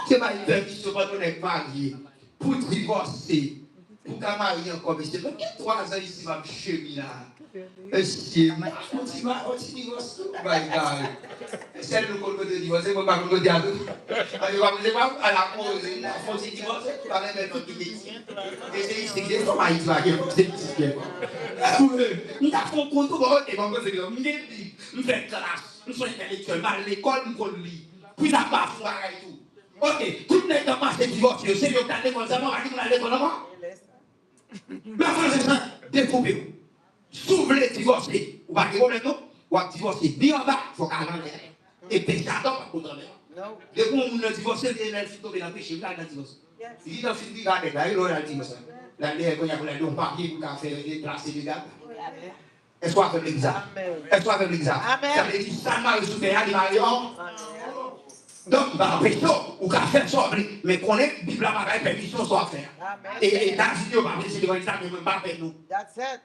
c'est ma permission pour donner marié, pour divorcer, pour qu'un marié encore, mais c'est pas 3 ans ici, ma chérie là. C'est on divorce. My God. C'est le col de divorcer, on va pas le dire à tout. On va à la cause, on s'est divorcé, on va mettre notre métier. Et c'est ici que comment il va dire, c'est ici. Nous avons compris, et on va dire, nous faisons classe, nous sommes intellectuels, à l'école, nous sommes lits. Puis la baffe, et tout. Ok, tout le monde est marché divorcé, c'est le cas de mon amant, on a l'école avant. Mais c'est ça, découpez-vous. Si vous voulez divorcer, vous ne pouvez pas divorcer ni en bas, il faut qu'à l'envers. Et puis, ça ne va pas contre l'air. Dès qu'on a divorcé, il a tomber dans le péché, il a divorcé. Il dit dans le film, il a divorcé. La lèvre, il y a un papier pour faire déplacer les gars. Est-ce qu'on a fait l'examen? Est-ce qu'on a fait l'examen? Ça veut dire que ça m'a résoudre les marions. Donc, il va empêcher ou qu'à faire ça, mais qu'on ait la Bible à permission soit faire. Et les États-Unis, on va laisser devant l'État, mais même pas avec nous. That's it.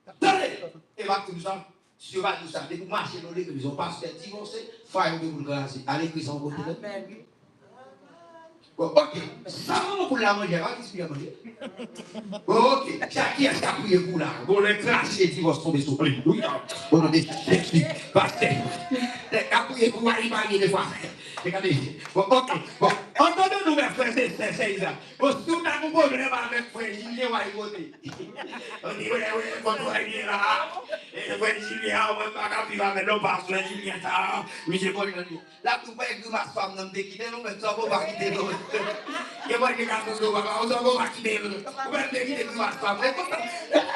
Attendez, et va tout ça, si on va tout ça, dès que vous marchez dans l'église, on passe à divorcer, il faut aller vous grâce à l'église en côté. Bon, ok, ça va pour la manger, va qui à manger. Ok, qui est-ce qui a prié pour là? Bon, le crash et divorce tomber sur lui. Oui, on a des sexy, pasteur. Qui a prié pour aller marier les fois. Regardez, bon, ok, bon, entendez-nous, mes frères, c'est ça. Bon, si on a un problème avec frère Julien, on va y voter. On dit, oui, quand on est là, et frère Julien, on va pas vivre avec l'homme parce que Julien, ça, mais j'ai pas dit. Là, tout le monde est ma femme, on me quitter, nous, mais ça, on va quitter nous. Et moi, je regarde nous, on va quitter nous. On va quitter ma femme.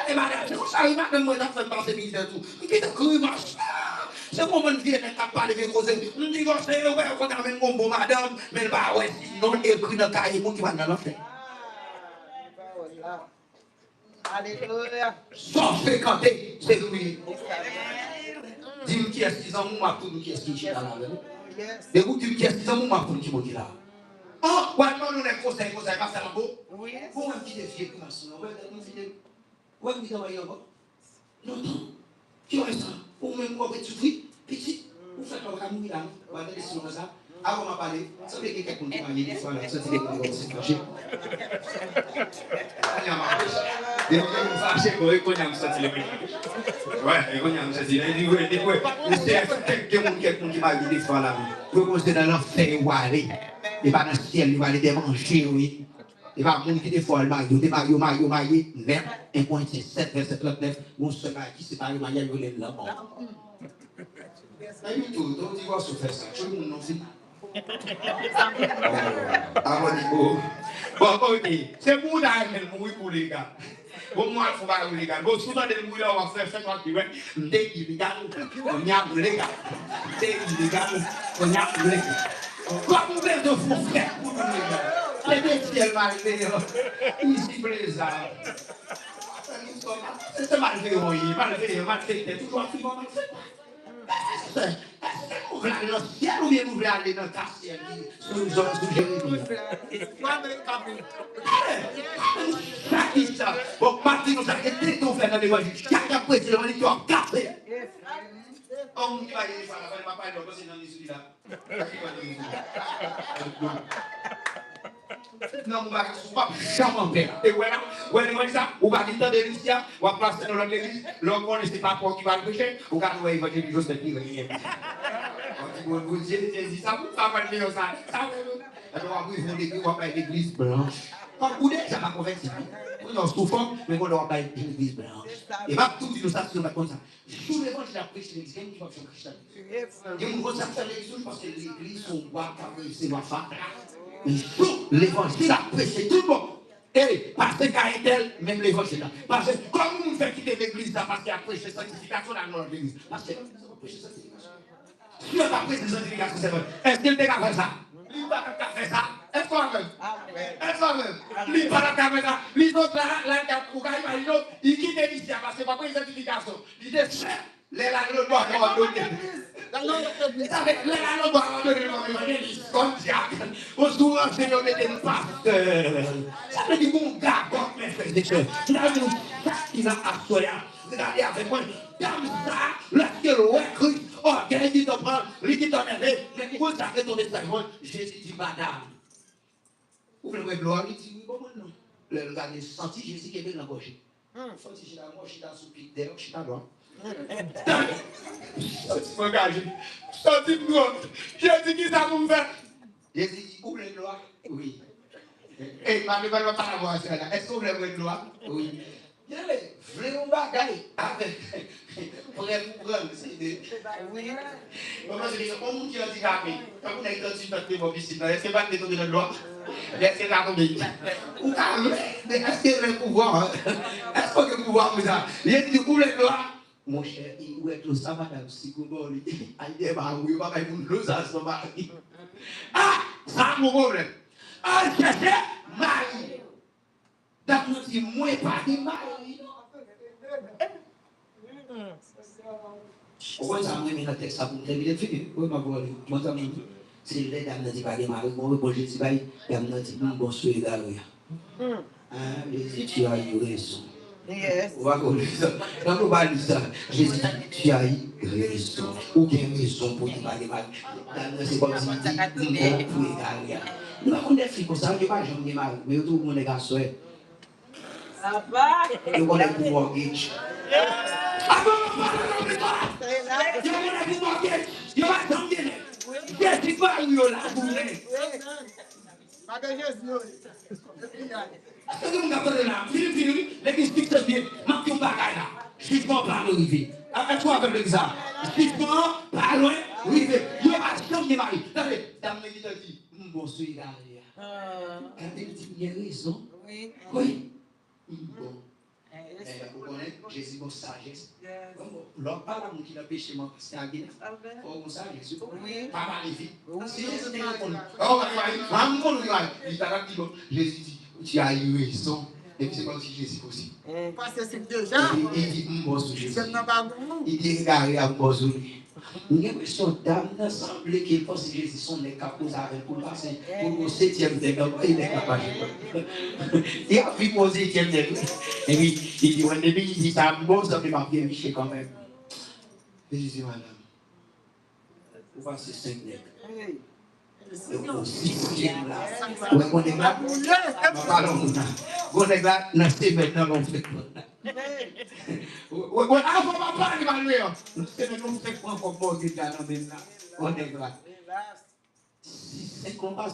Et madame, c'est pour ça, il m'a même moi, dans cette pensée, il dit tout. Il dit, que marche. C'est pour moi, je viens de parler de cause. Je dis, on a même mon bon madame, mais bah ouais, sinon, écrit dans le cahier, qui va dans l'enfer. Alléluia. Sans fréquenter, c'est lui. Dis-moi qui est 6 ans, moi, pour nous qui est 6 ans. Et vous dites qui est 6 ans, moi, pour nous qui est là. Oh, ouais, non, nous, les conseils, pas ça, beau. Oui. Vous avez qui défier comme ça. Ouais, vous travaillez encore. Non, non. Qui est ça? Ou même vous avez souffert, petit. Vous faites pas comme là. Vous allez laisser ça. Avant de parler, ça veut dire que quelqu'un qui m'a dit, ça va sortir des choses comme ça. Et on va fâcher pour eux qu'on a sorti les prix. Ouais, on a sorti les prix. C'est quelqu'un qui m'a dit des fois là. Vous commencez dans l'enfer ou aller. Et pas dans le ciel, il va aller démanger, oui. Il va monter des fois, il marie, 9, 1.7, verset 39, mon seul qui s'est pas marié, il est là. Tout, donc il va se faire ça. Tout le monde n'en fait pas. Ah, bon, ok. C'est pour d'ailleurs, mourir pour les gars. Bon, moi, il faut pas les gars. Bon, souvent, des mourir, on va faire 50 qui dès qu'il regarde, on y a les gars. Dès qu'il regarde, on y a les gars. Comme vous êtes de faux frères pour nous, les gars. C'est des ciels malveillants. Ici, plaisant. C'est malveillant, malveillant. Toujours un petit moment, vous voulez aller dans le ciel ou bien vous voulez aller dans le quartier sous Jérémie? Ça. Bon, parti nous avons été tout fait dans l'évangile. Chaque président, on dit en café. On dit pas il va pas parler de dans les là. Non, on va pas jamais faire. Et voilà, ça, on va dire dans l'église, on va passer dans l'église, l'homme ne sait pas pour qui va le prêcher, on va nous évangéliser juste qui rien. Vous dites ça, vous pas parler de ça. Alors après, ils vont faire l'église blanche. Quand vous dites, ça m'a convaincu. On est souffrant, mais on doit faire l'église blanche. Et pas tout dit ça, c'est comme ça. Sous l'évangile, la prêche l'église, il y a une fois sur Christ. Il y a une grosse affaire l'église parce que l'église, on voit c'est ma femme. Sous l'évangile, la prêche, c'est tout bon. Et parce que Caïtel, même l'évangile, parce que comme nous fait quitter l'église, parce qu'il y a prêché sanctification dans l'église. Parce que si on a prêché sanctification, c'est vrai. Est-ce qu'il t'a fait ça? Il va faire ça. Est-ce qu'on même? Est-ce même? Il va faire ça. Les autres là, il quitte l'église parce que pas prêché sanctification. Il dit, les là, le doigt avoir donné. Les là, le doit avoir donné l'évangile. Comme Jacques. Au soir, Seigneur, mettez une pasteur. Ça veut dire mon gars, comme mes frères et sœurs. Il a une chaque qui n'a assuré. Regardez avec moi. Comme ça, lorsque le Christ, oh, quelqu'un qui t'en prend, lui qui t'en est, mais pour ça que ton message, Jésus dit, madame. Vous voulez gloire, il dit, oui, bon, non. Le gars, il sentit Jésus qui est dans la gauche. Senti, je suis dans la gauche, je suis dans sous pied, d'ailleurs, je suis dans la droite. Senti, Jésus qui ça pour me faire? Jésus dit, vous voulez gloire? Oui. Et ma mère va pas la voir, est-ce que vous voulez gloire? Oui. Vraiment bagaille avec c'est des oui comment dire on dit handicapé quand on est identifié dans piscine est-ce que va te donner le droit est-ce que ça tombe ou calme mais est-ce que le pouvoir est-ce que le pouvoir vous ça il dit vous le droit mon cher il est tout ça madame si vous voulez aller bah oui pas pour nous ça son mari ah ça mon problème ah chercher mari d'accord si moi pas de mari. Pourquoi ça m'a mis la tête ça pour me terminer? Oui, ma voix, moi ça m'a dit. C'est les dames qui parlent de mari, moi, pour je dis, les dames qui disent, bon, c'est égal. Jésus, tu as eu raison. On va dire ça. Quand on va dire ça, Jésus, tu as eu raison. Ou bien raison pour dire parler mal. C'est comme si tu dis, bon, pour égal. Nous avons des filles comme ça, je ne sais pas, j'aime les maris, mais tout le monde est garçon. Nous avons des pouvoirs gauche. Oui. Vous connaissez Jésus mon sagesse. L'homme parle à mon qui l'a péché, moi, c'est à Guinée. Oh, mon sagesse. Pas mal les filles. Si Jésus dit, oh, il t'a dit, Jésus dit, tu as eu raison. Et puis c'est comme si Jésus aussi. Parce que c'est déjà. Il dit, bon, Jésus. Il dit, regarde, à bon, J'ai l'impression que dame semblait qu'il pense que Jésus son nez capot avec pour passer pour le 7e degré. Il est capable. Il a pris pour le 7e degré. Et puis, il dit, ouais, il dit, ça bon, ça fait ma bien Michel quand même. Et je dis, madame, vous passez 5 degrés. Au 6e là. Ouais, on est là. Pardon, on est là, on est maintenant, on fait quoi? Avant ma part, il va lui dire. C'est nous fait quoi comme bon Dieu dans la même là. On est là. C'est comme ça,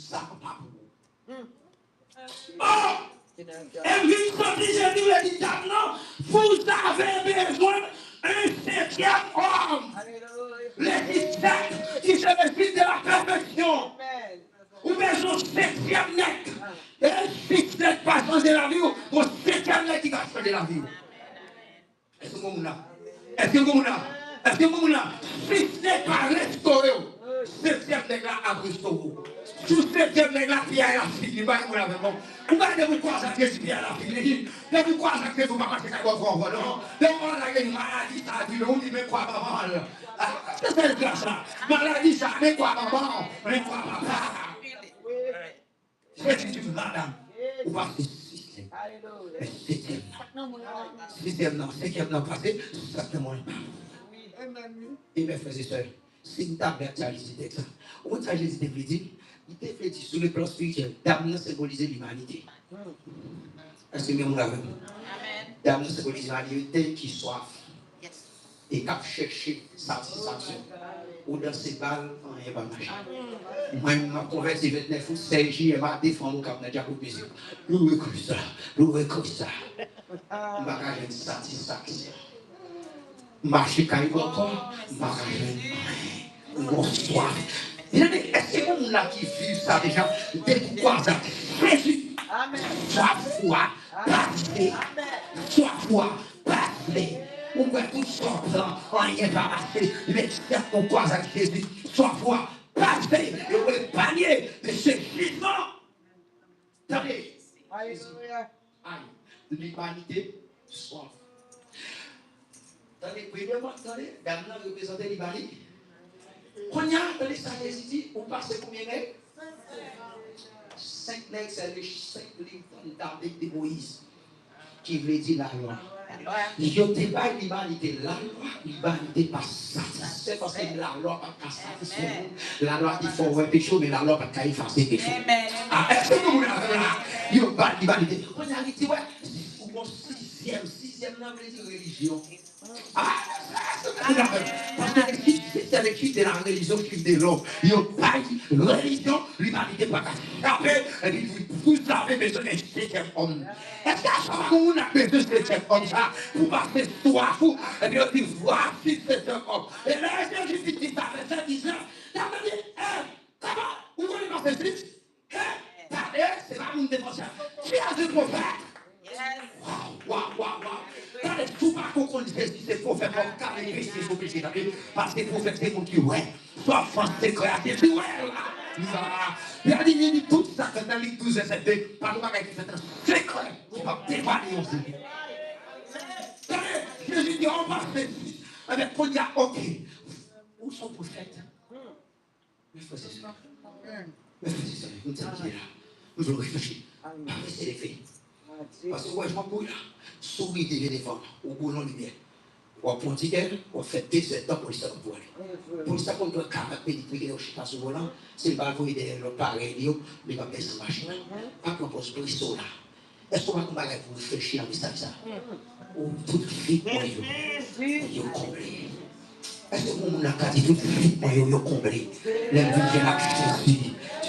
ça pas pour. Oh! Et puis, quand Jésus lui dit, non, vous avez besoin d'un 7e homme. Les 17 qui se le de la perfection. Ou bien son 7e nec. Et si ce n'est pas changer la vie, mon 7e nec qui va changer la vie. Est-ce que vous là? Est-ce que vous là? Est-ce que vous là? Si ce n'est pas restauré, 7e nec là a restauré. Sous 7e nec là, qui a la fille, il va y avoir la même. Vous ne vous croyez que c'est bien la fille. Ne vous croyez que vous ne marchez pas votre enfant. Ne vous croyez que une maladie, ça a dit, on dit, mais quoi, maman? C'est le cas ça. Maladie, ça, mais quoi, maman? Mais quoi, papa? C'est une madame. Ou pas c'est 6e. 6e non, 5e non passé, ça fait moins. Et mes frères et sœurs, si nous avons actualisé ça, on a Jésus veut dire, il te fait dire sur le plan spirituel, dame symbolise l'humanité. Est-ce que nous l'avons? Dame symbolise l'humanité qui soif et qui a cherché satisfaction. Ou dans ces balles, on n'est pas marché. Moi, je m'ai converti 29 août, 16 juillet, je m'ai défendu au cap de Diaco Plaisir. Loué comme ça, loué comme ça. Je vais une satisfaction. Marcher quand il va encore, je vais une soif. Est-ce que vous avez qui vivent ça déjà? Pourquoi ça? Jésus. Sois foi, passé. Sois foi, passé. On va tout sortir, rien va passer. Mais c'est pourquoi ça Jésus. Sois foi, passé. Le panier de ce jugement. Attendez. Alléluia. L'humanité, soif. Attendez, premièrement, attendez, dame représente l'humanité. Quand il y a dans les Saint-Jésus dit, on passe combien d'années? 5 nègres, c'est les 5 livres d'Arbec de Moïse qui veut dire la loi. Je ne dis pas l'humanité, la loi, l'humanité pas satisfait parce que la loi pas satisfait. La loi il faut faire péché, mais la loi pas effacer péché. Est-ce que vous l'avez là? Il n'y a pas l'humanité. On a dit, ouais, pour mon 6e nom, c'est religion. Parce que c'est l'équipe de la religion qui de l'homme. Il n'y a pas de religion, l'humanité pas échapper. Et puis vous avez besoin d'un 7e homme. Est-ce qu'à chaque fois qu'on a besoin de 7e homme ça, pour passer soif, et puis on dit voici 7e homme. Et là, Jésus dit ça, verset 19. Il a dit, comment? Où on est passé 6? C'est pas mon défenseur. Qui a ce prophète? Waouh. Quand les tout pas qu'on connaît c'est prophète comme carré Christ c'est obligé d'aller parce que prophète c'est mon qui ouais soit français créatif ouais là il a dit tout ça quand dans les 12 et 7 pas de bagage qui fait un secret qui va dévaler aussi. Jésus dit on va faire avec qu'on y a ok où sont prophètes mais frère c'est ça nous sommes là nous allons réfléchir c'est les faits. Parce que moi, je m'en bouille là. Souris des défendre au boulot lumière. Ou à Pontiquet, ou à faire 17 ans pour les sacs pour aller. Pour les sacs pour le caractère pédigré au chita sur le volant, c'est le bavouille de l'appareil, mais pas baisser la machine. Pas propose pour les sauts là. Est-ce qu'on va comparer pour réfléchir à ça? Ou tout de suite, moi, yo comblé. Est-ce que mon a dit tout de suite, moi, yo comblé? Les vie, j'ai la Jésus,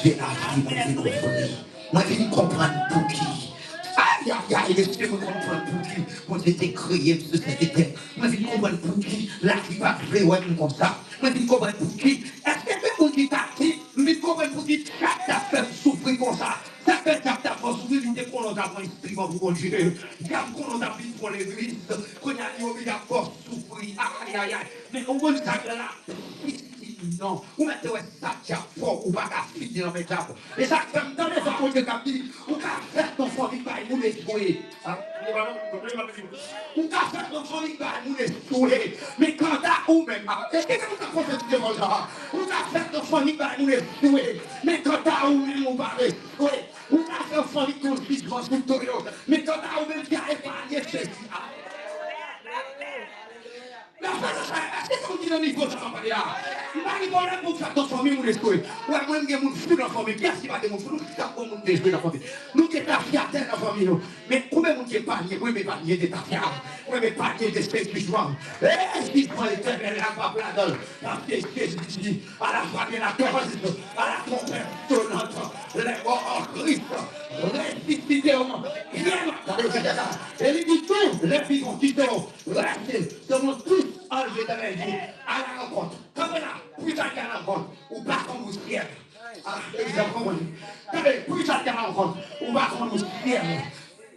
j'ai la vie, moi, je vais comprendre. Moi, je vais comprendre pour qui. Aïe, laissez-moi comprendre pour qui. Quand j'étais créé sur cette terre. Moi, je vais comprendre pour qui. La vie va créer comme ça. Moi, je vais comprendre pour qui. Est-ce que c'est pour qui t'a dit? Je vais comprendre pour qui. Chaque t'a fait souffrir comme ça. Ça fait t'a fait souffrir. Il était qu'on a un esprit pour continuer. Il y a qu'on a un esprit pour l'église. Qu'on a dit, on va pas souffrir. Aïe. Mais on va ça là. Non, ou mettez ça qui a fort, ou pas qu'à finir dans mes capes. Et ça, comme dans les fois où je dis, ou qu'à faire ton fort, il va nous détruire. Ou qu'à faire ton fort, il va nous détruire. Mais quand t'as ou même. Est-ce que vous avez prophétisé comme ça? Vous avez fait nos familles par nous les souhaits. Mais quand à ou même on va les souhaits. Vous avez fait nos familles qu'on vit dans ce tutoriel. Mais quand à ou même qui a épargné ceci. La est-ce que vous dites au niveau de ça va pas là? Il va y avoir pour faire ton famille ou les souhaits. Ouais, moi, je vais fou dans la famille. Qui est-ce qui va te montrer? Nous, qui avons mon déjeuner dans la famille. Nous, qui sommes fiers de la famille. Mais combien de monde qui est épargné? Oui, mais épargné de ta fière. Oui, mais épargné de spirituellement. Eh, si tu prends l'éternel, la pape la donne. La pièce qui dit à la fois de la terre, à la conversion, les morts en Christ. Ressuscité au monde. Et il dit tout, les vivants qui seront restés, seront tous enlevés dans la vie à la rencontre. Comme là, plus tard qu'à la rencontre, ou pas qu'on vous ciel. Ah, vous avez compris. Plus tard qu'à la rencontre, ou pas qu'on vous ciel.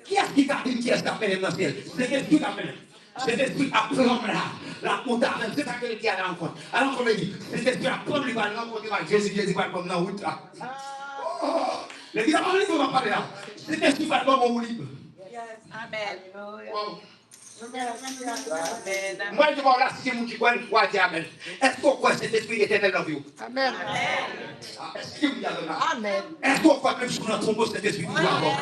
Qui est-ce qui t'a dit qui est-ce qui appelle dans le ciel? C'est l'esprit qui appelle. C'est l'esprit qui apprend là, la montagne, c'est ça qui est à la rencontre. Alors qu'on me dit, c'est l'esprit qui apprend, il va rencontrer Jésus va comme dans la route là. Les gars, on va parler là. C'est l'esprit qui va comme libre. Amen. Moi, je vais là, si c'est mon qui croit, je dire Amen. Est-ce qu'on croit cet esprit éternel dans vous? Amen. Est-ce que vous y avez là? Amen. Est-ce qu'on croit même sur notre tombeau cet esprit qui doit avoir?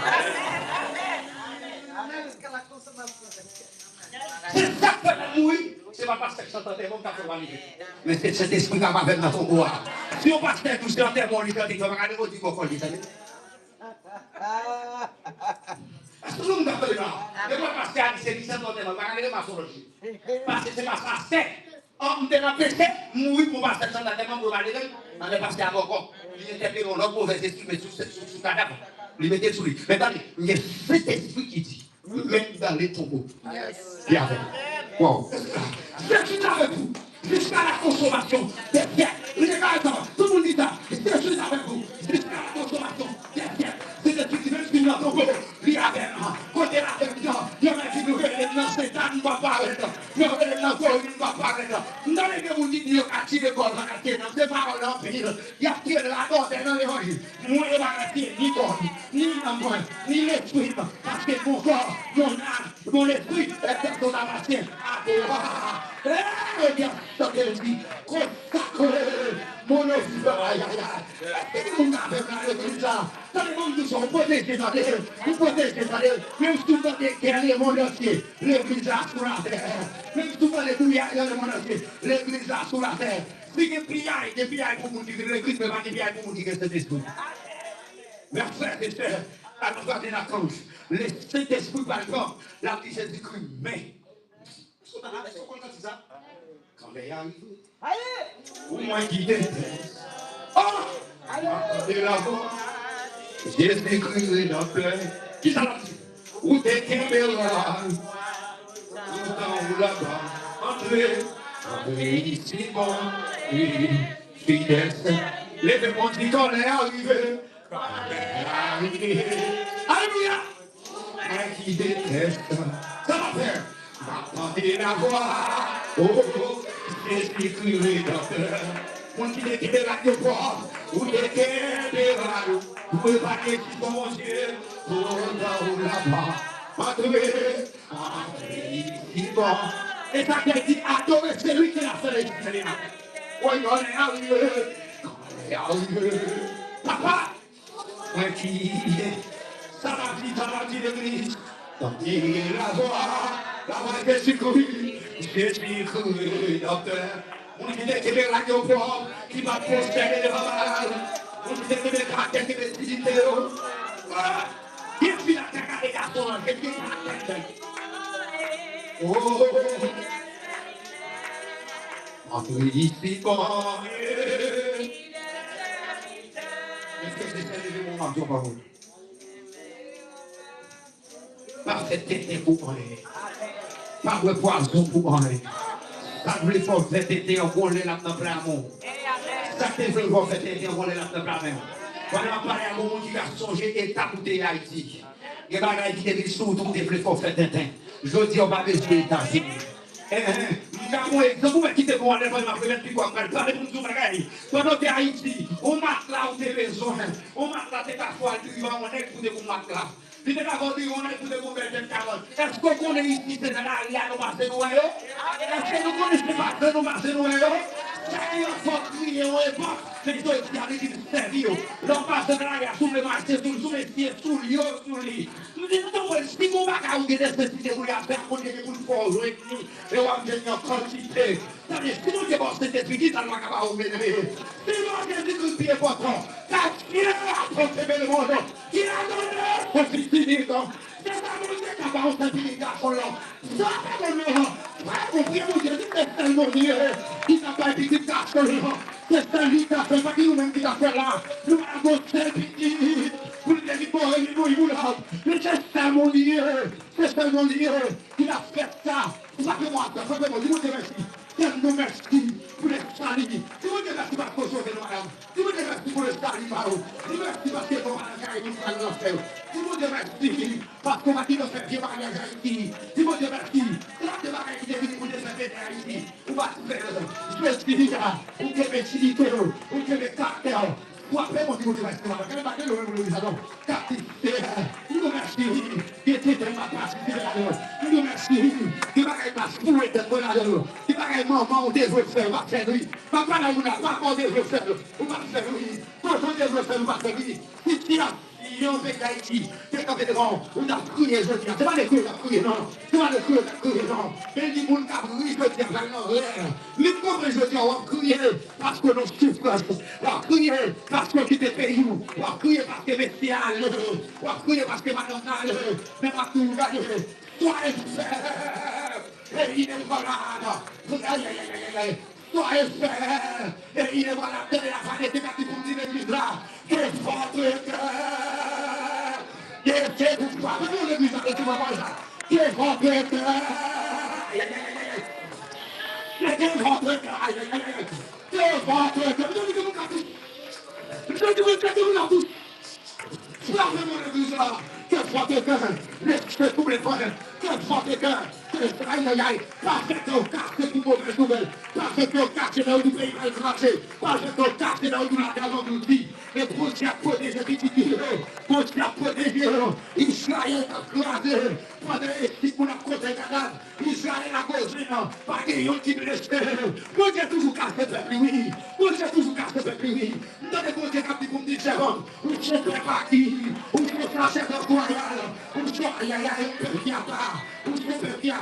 C'est ça que fait mourir. C'est pas parce que ça t'entend, mon café va arriver. Mais c'est cet esprit qui va faire dans ton bois. Si on passe tout sur la terre, on lui dit, on va regarder votre vie, on va dire. Est-ce que vous m'appelez là? Je ne vais pas passer à 17 ans, je vais regarder ma sortie. Parce que c'est pas ça, c'est. On me l'a péché, mourir pour passer dans la terre, pour aller on est passé à Boko. Il était dans l'autre mauvais esprit, mais sous le cadavre. Il mettait sous lui. Mais attendez, il y a cet esprit qui dit, même dans les tombeaux. Il y avait. Wow. C'est qui avec vous jusqu'à la consommation des biens. Tout le monde dit ça. C'est qui avec vous jusqu'à la consommation des biens. C'est ce qui veut finir dans ton corps. Il y avait. Côté là, il y a un qui nous relève dans cette âme, il ne va pas arrêter. Il relève dans corps, il ne va pas arrêter. Dans les deux, vous dites, il y a un qui le corps, il y a des paroles en pays. Il y a qui la porte dans l'évangile. Moi, il va arrêter ni corps, ni l'amour, ni l'esprit. Parce que mon corps, mon âme, mon esprit est ton appartient à toi. Regarde ce qu'elle dit. Consacré mon esprit. Aïe, aïe, aïe. Est-ce que vous n'avez pas le ça? Dans le monde, nous sommes protégés dans les vous protégez dans les même souvent des guerres, le monde entier. L'église a sur la terre. Même souvent les bouillards, le monde entier. L'église a sur la terre. Si des pillailles pour vous dire que l'église ne va pas des pillailles pour vous dire que c'est esprit. Mes frères et sœurs, à la de la cause, le Saint-Esprit par exemple, la vie Jésus-Christ, mais. Est-ce qu'on comprend ça? Quand il arrive, au moins qu'il est. Oh! Entendez la voix. Jésus-Christ dans le cœur. Qui ça l'a dit? Où t'es Kéméra? Où t'en là-bas? Entrez ici, bon, fidèle. Les démons disent qu'on est arrivé. Alléluia! Mais qui déteste, ça va faire. Entendez la voix. Oh, Jésus-Christ dans le cœur. Mon qui était là, je crois. Où était là, vous pouvez pas dire qui sont mon Dieu. Oh, là-bas. Entrez ici, bon. Et ça qui a dit, adorer, c'est lui qui l'a fait les Israéliens. Oui, on est arrivé. On est arrivé. Papa, moi qui ça va dire l'église. Tandis la voix de Jésus-Christ, Jésus-Christ, docteur. On dit que les radios forts qui va prospérer les malades. On dit que les caractères qui les visiter. Qui est-ce la caca des garçons? Oh, entre ici, bon. Est-ce que c'est le moment de parole? Par cette tête pour moi. Par le poison pour moi. Ça voulait pas faire tête en voler la dans plein monde. Ça te veut pas faire tête en voler la dans plein monde. Voilà, on parle à un moment qui a songé et tapoté Haïti. Il y a des gens qui disent surtout des fleurs pour faire tête. Je dis, on va baisser les États-Unis. Moi, exemple, qui te vont aller voir ma première puis quoi, parler pour nous bagaille. Pendant que Haïti, on marque là où tu as besoin. On marque là, tu as foi, tu vas on est pour vous marquer là. Il est d'accord, on est pour des mauvaises paroles. Est-ce qu'on connaît ici, c'est dans l'arrière, nous marchons nous, est-ce que nous connaissons pas que nous marchons nous, il faut crier, on est pas. C'est que qui arrive de servir. L'on passe dans l'arrière, sous le marché, sous les pieds, sous le lieu, sous le lit. Nous disons, si vous n'avez pas de nécessité pour y faire, pour les pour le jouer, et on va venir en quantité. C'est-à-dire, si nous devons cet esprit, ça ne va pas vous mener. Si nous avons des coups de pied pour toi, il a apporté le monde, il a donné son fils unique. C'est ça, mon Dieu, qui va vous servir, garçon là. Ça, mon Dieu, vous priez, mon Dieu, c'est tellement Dieu, qui n'a pas été dit garçon là. C'est ça, lui, qui a fait, pas qui nous-mêmes qui a fait là. Nous avons servi, vous le délibérez, nous là. Mais c'est ça, mon Dieu, c'est ça, mon Dieu, qui a fait ça. Frappez-moi, frappez-moi, dis-moi merci. Dieu merci pour le salut. Dieu merci parce que sauver nous, madame. Dieu merci pour le salut, madame. Dieu merci parce que vous m'avez nous faire nos frères. Dieu merci parce que vous m'avez fait bien mariage à Haïti. Dieu merci. Là, de mariage qui est venu pour les faire à Haïti. On va faire. Je suis là. On peut mettre on peut mettre caractère. Après, mon Dieu, merci. Quel est le salon? Dieu merci. Qui était dans ma place. Dieu merci. Qui va être ma fouille de bonheur. Qui va être maman, on devrait faire, on va faire lui. Papa, là, on devrait faire, on va faire lui. Quand on devrait faire, on va faire lui. Si tu as on fait Haïti, c'est quand on a prié, je dis, c'est pas les couilles, on a prié, non. C'est pas les couilles, on a prié, non. Mais les gens qui ont prié, je dis, non, mais comment je dis, on va prier parce que nous souffrons, on va prier parce qu'on quitte le pays, on va prier parce que Messia, on va prier parce que Madonna, mais ma tout, sois faire, et il est malade. Soyez frères, et il est voilà, de la famille, c'est pour dire l'église là, que votre cœur, c'est pourquoi, nous l'église là, tu vas voir ça, que votre cœur, que votre cœur, que votre cœur, je dis frappez-moi l'église là, que votre cœur, laissez tous les frères, que votre cœur, aïe aïe aïe, parce que au quartier pour mauvaise nouvelle, parce que au quartier dans le pays mal marché, parce que au quartier dans le magasin d'outils, et pour s'y approcher, j'ai dit, pour s'y approcher, Israël a crasé, pendant les six pour la côte des cadavres, Israël a causé, pas qu'il y ait qui blesse, moi j'ai toujours cassé le peuple, oui, moi j'ai toujours cassé le peuple, oui, dans les côtés qui pour me dire, c'est bon, ou je ne sais pas qui, ou je ne sais pas si royal, ou je ne sais pas, il y a un peu qui a pas, ou je ne sais pas,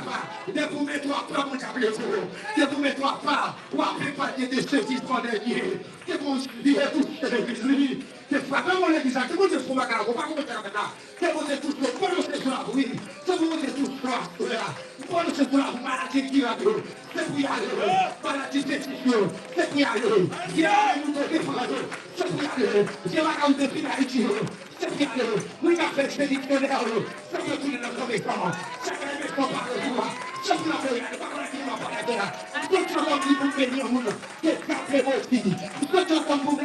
de vous mettre à part, mon diable, de vous mettre à part, ou à préparer des ceux qui sont derniers, que vous vivez tous les l'église, que frappez-moi l'église, que vous êtes pour ma carrière, pas vous faire maintenant, que vous êtes tous les pour nous c'est là, oui, que vous êtes tous là, pour nous c'est là, maladie qui va c'est pour y aller, maladie fétiche, c'est pour y aller, il y a une autre défense, c'est pour y aller, il y a la gamme de finalité, c'est pour y aller, oui, il a fait des dictionnaires, c'est pour tous les notre méchants, c'est pour les méchants par le pouvoir, c'est pour la paix, par la climat, par la terre, c'est pour la vie pour bénir le monde, c'est pour la paix aussi, c'est pour vous la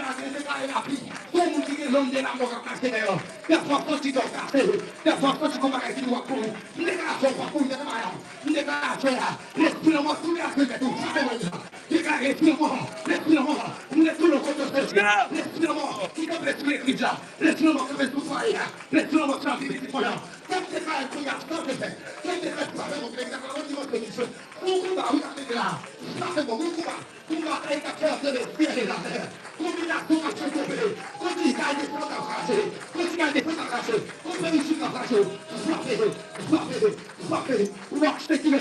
la vie, pour vous dire l'homme de la mort à passer d'ailleurs, des fois quand tu dois passer, des fois quand tu compares avec toi pour les garçons, pour les malades, les garçons, l'esprit de mort, tous les actes de tout, les gars, l'esprit de mort, l'esprit de mort, l'esprit de mort, l'esprit de mort, qui comme l'esprit de l'église, l'esprit de mort, qui fait tout faire, l'esprit de mort, qui fait tout faire, comme c'est pas un truc à ça, c'est fait, comme c'est pas un truc à ça, c'est fait, on va regarder là, ça c'est bon, on va aller capter de l'esprit et la terre, combinaison à se couper, continue à descendre à cracher, continue à descendre à cracher, on fait ici à cracher, frappez, watch the killer,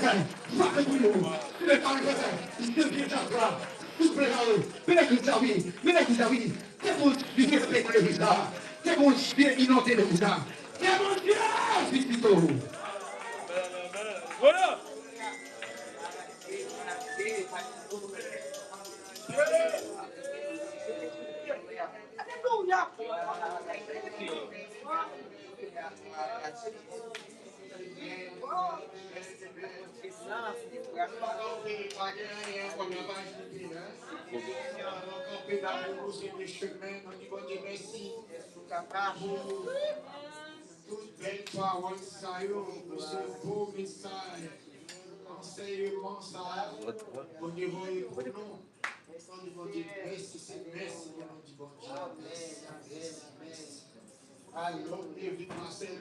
frappez-vous, tu n'es pas le vrai, il devient à toi, soufflez dans l'eau, mais l'église à oui, c'est bon, tu fais répéter l'église là, c'est bon, je viens inonder l'église là, c'est bon Dieu, Victor. Voilà. Alléluia. Toute belle parole, ça y est, pour ce beau message. Enseignement, ça, au niveau du nom. Au niveau du merci, c'est merci, au nom du bon Dieu. Merci. Alors, David Marcel.